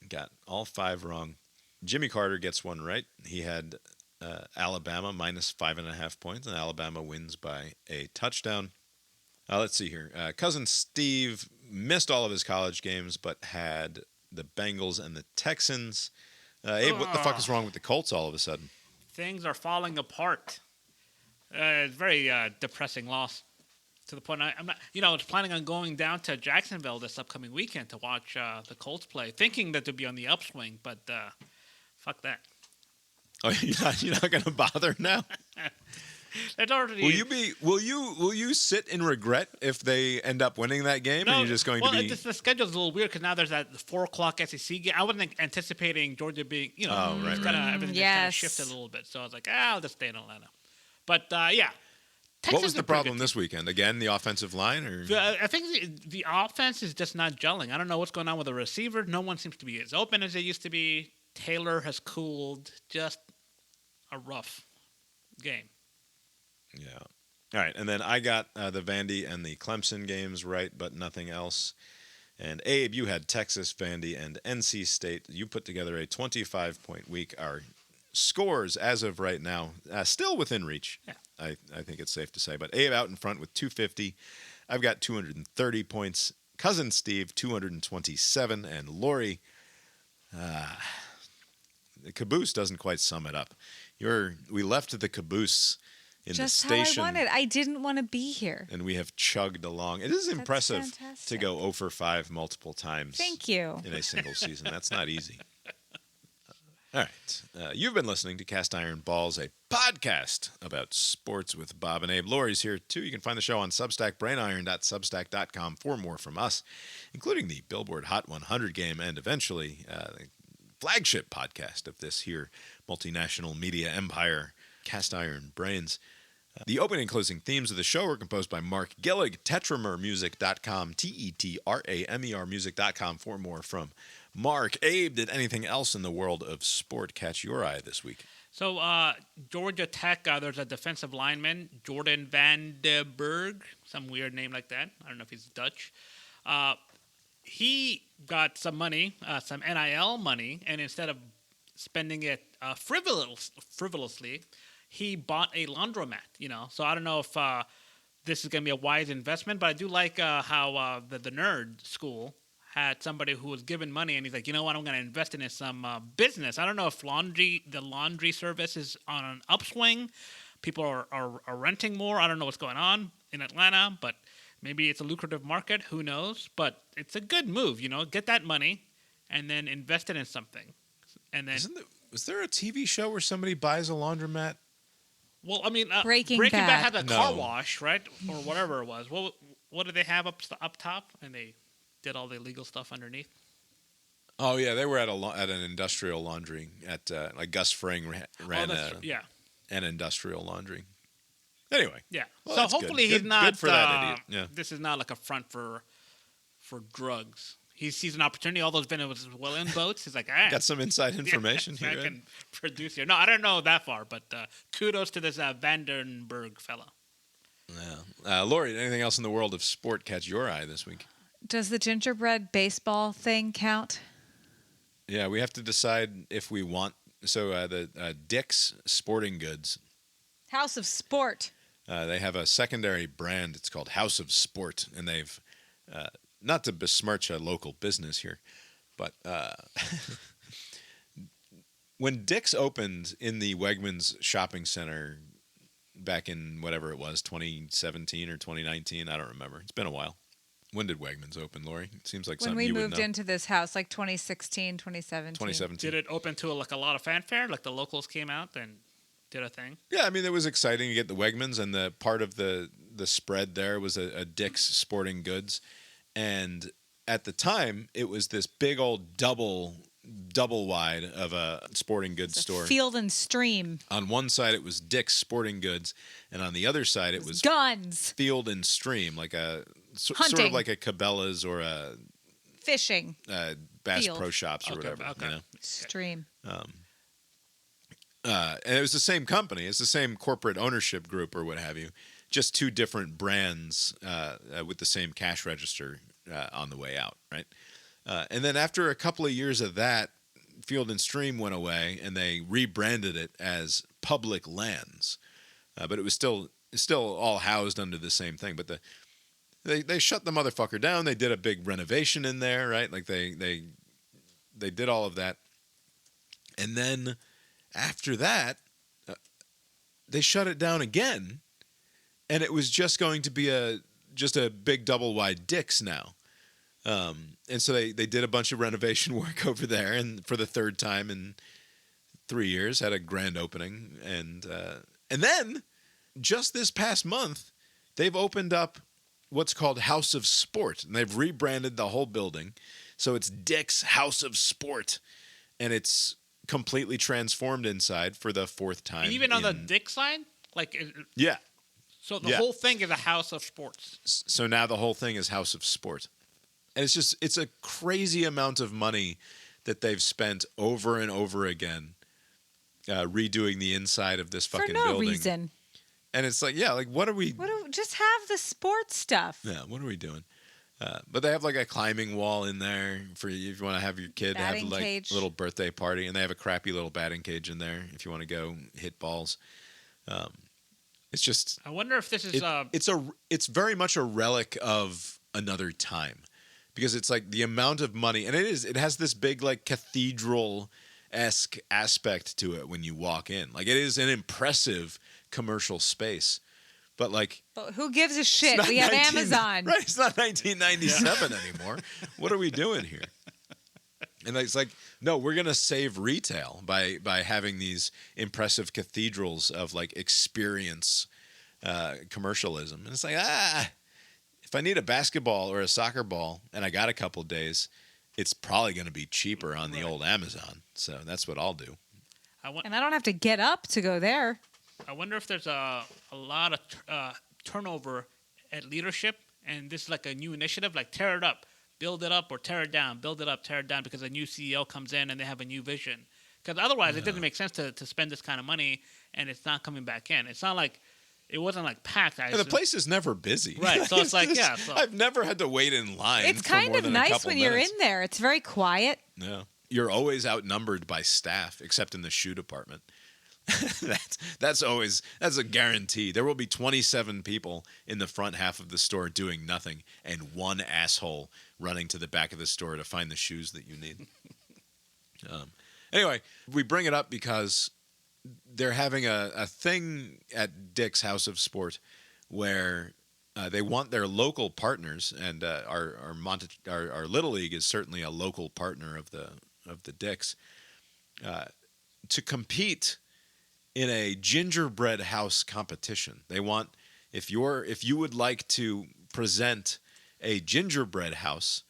Got all 5 wrong. Jimmy Carter gets one right. He had Alabama minus 5.5 points, and Alabama wins by a touchdown. Let's see here. Cousin Steve missed all of his college games, but had the Bengals and the Texans. Abe, what the fuck is wrong with the Colts all of a sudden? Things are falling apart. It's a very depressing loss. To the point I'm not, I was planning on going down to Jacksonville this upcoming weekend to watch the Colts play, thinking that they'd be on the upswing, but fuck that. Oh, you're not going to bother now? It's already. Will you sit in regret if they end up winning that game? Or are you just going to be? The schedule's a little weird because now there's that 4:00 SEC game. I wasn't anticipating Georgia being, right. Everything just kind of shifted a little bit. So I was like, I'll just stay in Atlanta. But yeah. Texas What was the problem this weekend? Again, the offensive line, or I think the offense is just not gelling. I don't know what's going on with the receiver. No one seems to be as open as they used to be. Taylor has cooled. Just a rough game. yeah. All right, and then I got the Vandy and the Clemson games right, but nothing else. And Abe, you had Texas, Vandy, and NC State. You put together a 25-point week. Our scores as of right now still within reach. Yeah. I think it's safe to say. But Abe out in front with 250. I've got 230 points. Cousin Steve 227, and Lori. The caboose doesn't quite sum it up. We left the caboose in Just the station. how I wanted. I didn't want to be here. And we have chugged along. It is impressive to fantastic. go 0 for 5 multiple times. Thank you. In a single season. That's not easy. All right. You've been listening to Cast Iron Balls, a podcast about sports with Bob and Abe. Lori's here, too. You can find the show on Substack, brainiron.substack.com for more from us, including the Billboard Hot 100 game and eventually the flagship podcast of this here multinational media empire, Cast Iron Brains. The opening and closing themes of the show were composed by Mark Gillig, tetramermusic.com, Tetramer music.com for more from Mark. Abe, did anything else in the world of sport catch your eye this week? So Georgia Tech, there's a defensive lineman, Jordan Van de Berg, some weird name like that. I don't know if he's Dutch. He got some money, some NIL money, and instead of spending it frivolously, he bought a laundromat. So I don't know if this is going to be a wise investment, but I do like how the nerd school had somebody who was given money, and he's like, you know what, I'm going to invest in some business. I don't know if the laundry service is on an upswing. People are renting more. I don't know what's going on in Atlanta, but maybe it's a lucrative market. Who knows? But it's a good move, get that money and then invest it in something. And then was there a TV show where somebody buys a laundromat? Well, I mean, Breaking Bad Bad. had a car wash, right? Or whatever it was. What did they have up top? And they did all the illegal stuff underneath. Oh yeah, they were at an industrial laundry at like Gus Fring ran an industrial laundry. Anyway, yeah. Well, so that's hopefully good. he's not. Good for that idiot. Yeah. This is not like a front for drugs. He sees an opportunity. All those Venezuelan boats. He's like, got some inside information I here. can produce here. No, I don't know that far, but kudos to this Vandenberg fellow. Yeah. Lori, anything else in the world of sport catch your eye this week? Does the gingerbread baseball thing count? Yeah, we have to decide if we want. So the Dick's Sporting Goods. House of Sport. They have a secondary brand. It's called House of Sport, and they've not to besmirch a local business here, but when Dick's opened in the Wegmans shopping center back in whatever it was, 2017 or 2019, I don't remember. It's been a while. When did Wegmans open, Lori? It seems like when something we you would moved know. into this house, like 2016, 2017. 2017. Did it open to a lot of fanfare? Like the locals came out and did a thing? Yeah, I mean, it was exciting to get the Wegmans, and the part of the spread there was a Dick's Sporting Goods. And at the time, it was this big old double wide of a sporting goods store. Field and Stream. On one side, it was Dick's Sporting Goods, and on the other side, it was guns. Field and Stream, like a sort Hunting. of like a Cabela's or a Fishing. Bass Field. Pro Shops or whatever. Okay. Stream. And it was the same company. It's the same corporate ownership group or what have you. Just two different brands with the same cash register on the way out, right? And then after a couple of years of that, Field and Stream went away, and they rebranded it as Public Lands. But it was still all housed under the same thing. But they shut the motherfucker down. They did a big renovation in there, right? Like they did all of that, and then after that, they shut it down again. And it was just going to be just a big double wide Dick's now. And so they did a bunch of renovation work over there and for the third time in 3 years, had a grand opening, and then just this past month, they've opened up what's called House of Sport, and they've rebranded the whole building, so it's Dick's House of Sport, and it's completely transformed inside for the fourth time. And even on the Dick sign, yeah. So the whole thing is a House of Sports. So now the whole thing is House of Sport. And it's a crazy amount of money that they've spent over and over again redoing the inside of this fucking building. For no reason. And it's like, yeah, like what are we... Just have the sports stuff. Yeah, what are we doing? But they have like a climbing wall in there for if you want to have your kid Batting have like cage. a little birthday party. And they have a crappy little batting cage in there if you want to go hit balls. It's just... I wonder if this is... It's very much a relic of another time. Because it's like the amount of money, and it has this big like cathedral-esque aspect to it when you walk in. Like it is an impressive commercial space, but like, but who gives a shit? We have Amazon, right? It's not 1997 anymore. What are we doing here? And it's like, no, we're gonna save retail by having these impressive cathedrals of like experience commercialism, and it's like if I need a basketball or a soccer ball and I got a couple days, it's probably going to be cheaper on the old Amazon. So that's what I'll do. And I don't have to get up to go there. I wonder if there's a lot of turnover at leadership, and this is like a new initiative, like tear it up, build it up, or tear it down, build it up, tear it down, because a new CEO comes in and they have a new vision. Because otherwise, it doesn't make sense to spend this kind of money and it's not coming back in. It's not like... It wasn't like packed. The place is never busy. Right. So it's like, yeah. So. I've never had to wait in line. It's for kind more of than nice when you're in there. It's very quiet. Yeah. You're always outnumbered by staff, except in the shoe department. That's a guarantee. There will be 27 people in the front half of the store doing nothing, and one asshole running to the back of the store to find the shoes that you need. Anyway, we bring it up because they're having a thing at Dick's House of Sport where they want their local partners, and our Little League is certainly a local partner of the Dicks, to compete in a gingerbread house competition. They want if you would like to present a gingerbread house,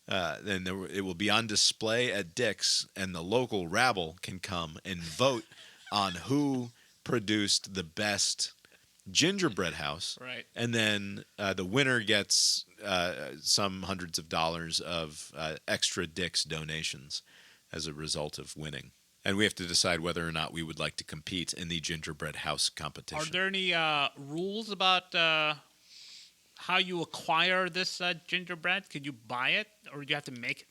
then it will be on display at Dick's, and the local rabble can come and vote on who produced the best gingerbread house. Right. And then the winner gets some hundreds of dollars of extra Dick's donations as a result of winning. And we have to decide whether or not we would like to compete in the gingerbread house competition. Are there any rules about how you acquire this gingerbread? Could you buy it, or do you have to make it?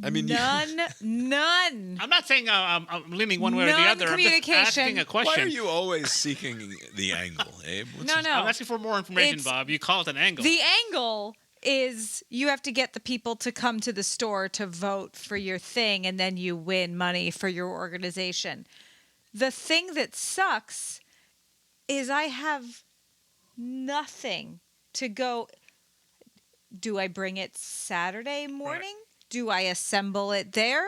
I mean, none. I'm not saying I'm leaning one way or the other. I'm just asking a question. Why are you always seeking the angle, Abe? No. I'm asking for more information, Bob. You call it an angle. The angle is you have to get the people to come to the store to vote for your thing, and then you win money for your organization. The thing that sucks is I have nothing to go. Do I bring it Saturday morning? Right. Do I assemble it there?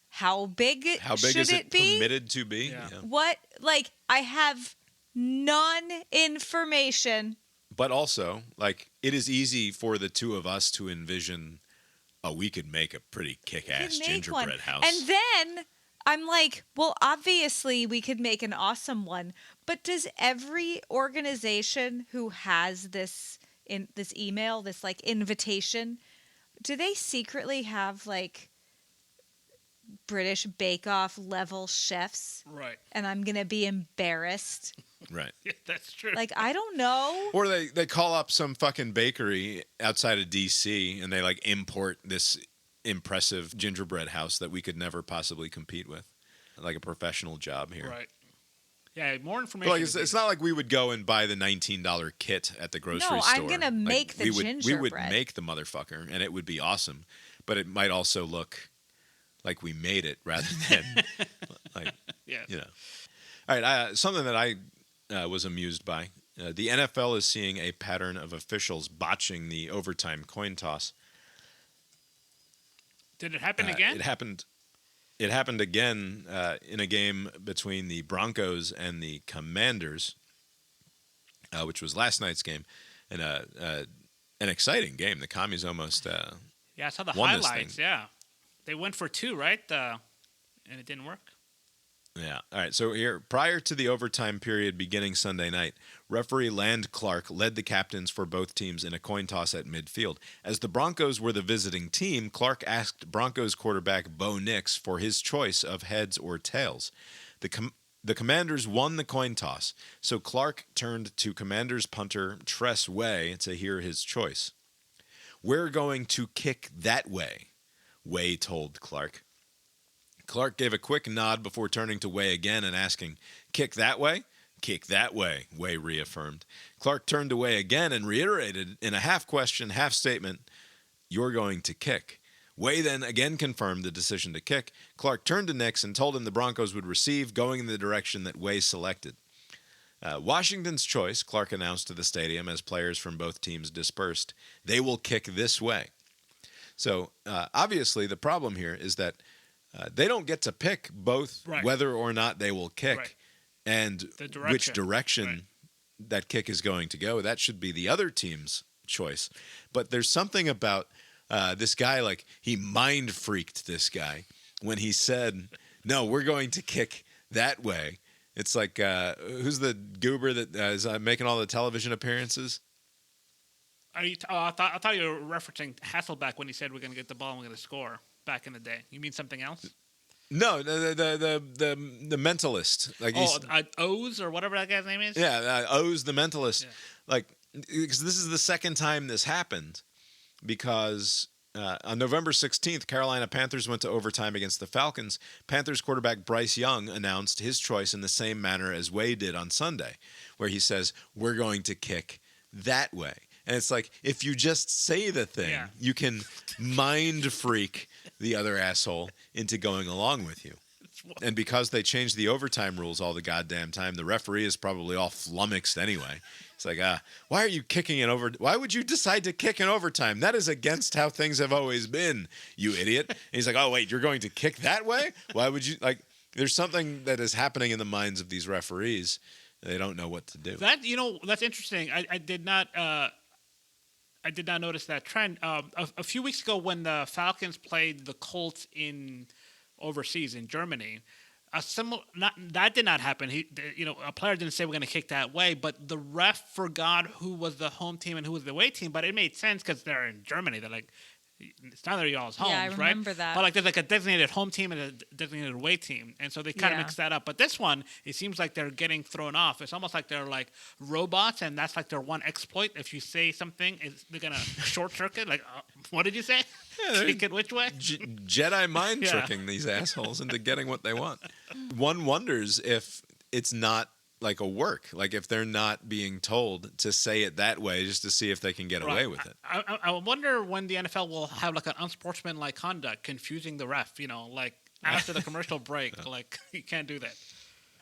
How big should is it be? Permitted to be? Yeah. Yeah. What? Like, I have none information. But also, like, it is easy for the two of us to envision, we could make a pretty kick-ass gingerbread house. And then I'm like, well, obviously we could make an awesome one. But does every organization who has this email, this like invitation, do they secretly have like British Bake Off level chefs? Right. And I'm going to be embarrassed. Right. Yeah, that's true. Like, I don't know. Or they call up some fucking bakery outside of D.C. and they like import this impressive gingerbread house that we could never possibly compete with. Like a professional job here. Right. Yeah, more information. But like, it's not like we would go and buy the $19 kit at the grocery store. No, I'm going to make the gingerbread. We would make the motherfucker, and it would be awesome. But it might also look like we made it rather than like, yeah. You know. All right, something that I was amused by. The NFL is seeing a pattern of officials botching the overtime coin toss. Did it happen again? It happened. it happened again in a game between the Broncos and the Commanders, which was last night's game, and an exciting game. The Commies almost Yeah, I saw the won this highlights. thing. Yeah, they went for 2, right? And it didn't work. Yeah. All right. So here, prior to the overtime period beginning Sunday night, referee Land Clark led the captains for both teams in a coin toss at midfield. As the Broncos were the visiting team, Clark asked Broncos quarterback Bo Nix for his choice of heads or tails. The Commanders won the coin toss, so Clark turned to Commanders punter Tress Way to hear his choice. "We're going to kick that way," Way told Clark. Clark gave a quick nod before turning to Way again and asking, "Kick that way?" "Kick that way," Way reaffirmed. Clark turned to Way again and reiterated in a half-question, half-statement, "You're going to kick." Way then again confirmed the decision to kick. Clark turned to Nix and told him the Broncos would receive, going in the direction that Way selected. Washington's choice, Clark announced to the stadium as players from both teams dispersed. "They will kick this way." So obviously the problem here is that they don't get to pick both whether or not they will kick and which direction that kick is going to go. That should be the other team's choice. But there's something about this guy, like he mind freaked this guy when he said, "No, we're going to kick that way." It's like, who's the goober that is making all the television appearances? I thought you were referencing Hasselbeck when he said we're going to get the ball and we're going to score back in the day. You mean something else? No, the mentalist. Like O's or whatever that guy's name is? Yeah, O's the mentalist. Yeah. Like, because this is the second time this happened, because on November 16th, Carolina Panthers went to overtime against the Falcons. Panthers quarterback Bryce Young announced his choice in the same manner as Way did on Sunday, where he says, "We're going to kick that way." And it's like, if you just say the thing, you can mind freak the other asshole into going along with you. And because they changed the overtime rules all the goddamn time, the referee is probably all flummoxed anyway. It's like, why are you kicking in over? Why would you decide to kick in overtime? That is against how things have always been, you idiot. And he's like, "Oh, wait, you're going to kick that way? Why would you?" Like, there's something that is happening in the minds of these referees. They don't know what to do. That's interesting. I did not notice that trend. A few weeks ago, when the Falcons played the Colts in overseas in Germany, that did not happen. A player didn't say we're going to kick that way, but the ref forgot who was the home team and who was the away team. But it made sense because they're in Germany. They're like, it's not their y'all's homes, I remember right? that. But like there's like a designated home team and a designated away team, and so they kind of mix that up. But this one, it seems like they're getting thrown off. It's almost like they're like robots, and that's like their one exploit. If you say something, they're gonna short circuit. Like, what did you say? Kick it which way? Jedi mind tricking these assholes into getting what they want. One wonders if it's not like a work, like if they're not being told to say it that way just to see if they can get away with it. I wonder when the NFL will have like an unsportsmanlike conduct, confusing the ref, like after the commercial break, like you can't do that.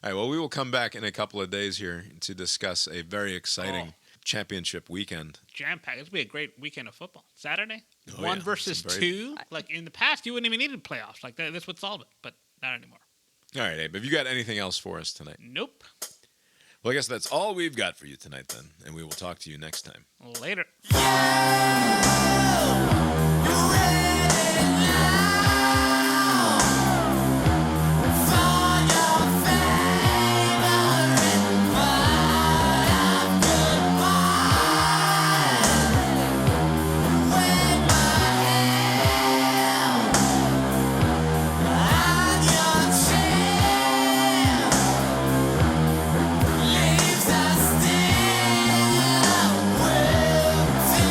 All right, well, we will come back in a couple of days here to discuss a very exciting championship weekend. Jam-packed. It's going to be a great weekend of football. Saturday, 1 versus 2. Like in the past, you wouldn't even need playoffs. Like this would solve it, but not anymore. All right, Abe, have you got anything else for us tonight? Nope. Well, I guess that's all we've got for you tonight then, and we will talk to you next time. Later. Leaves us still, will to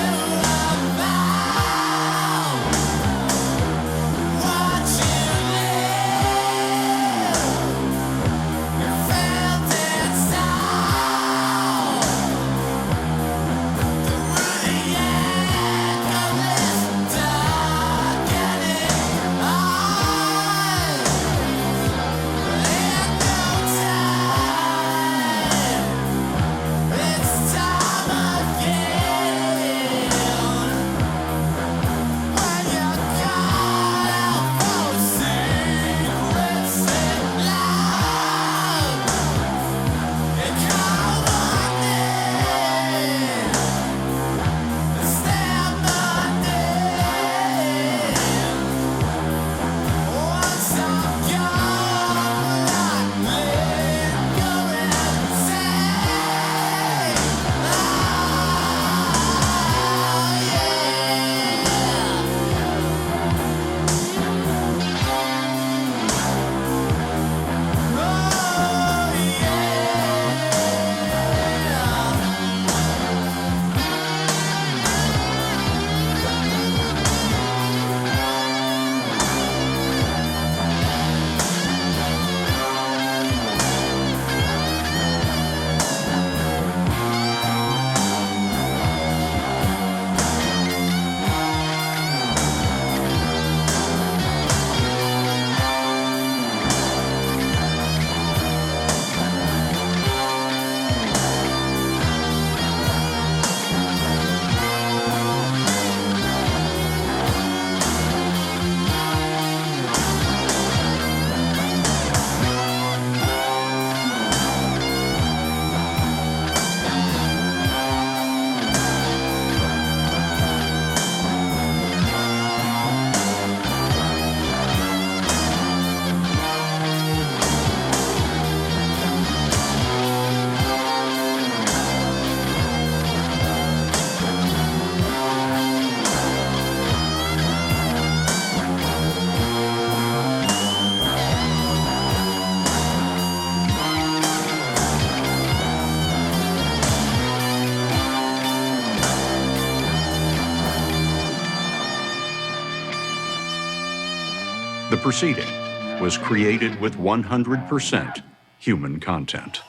The proceeding was created with 100% human content.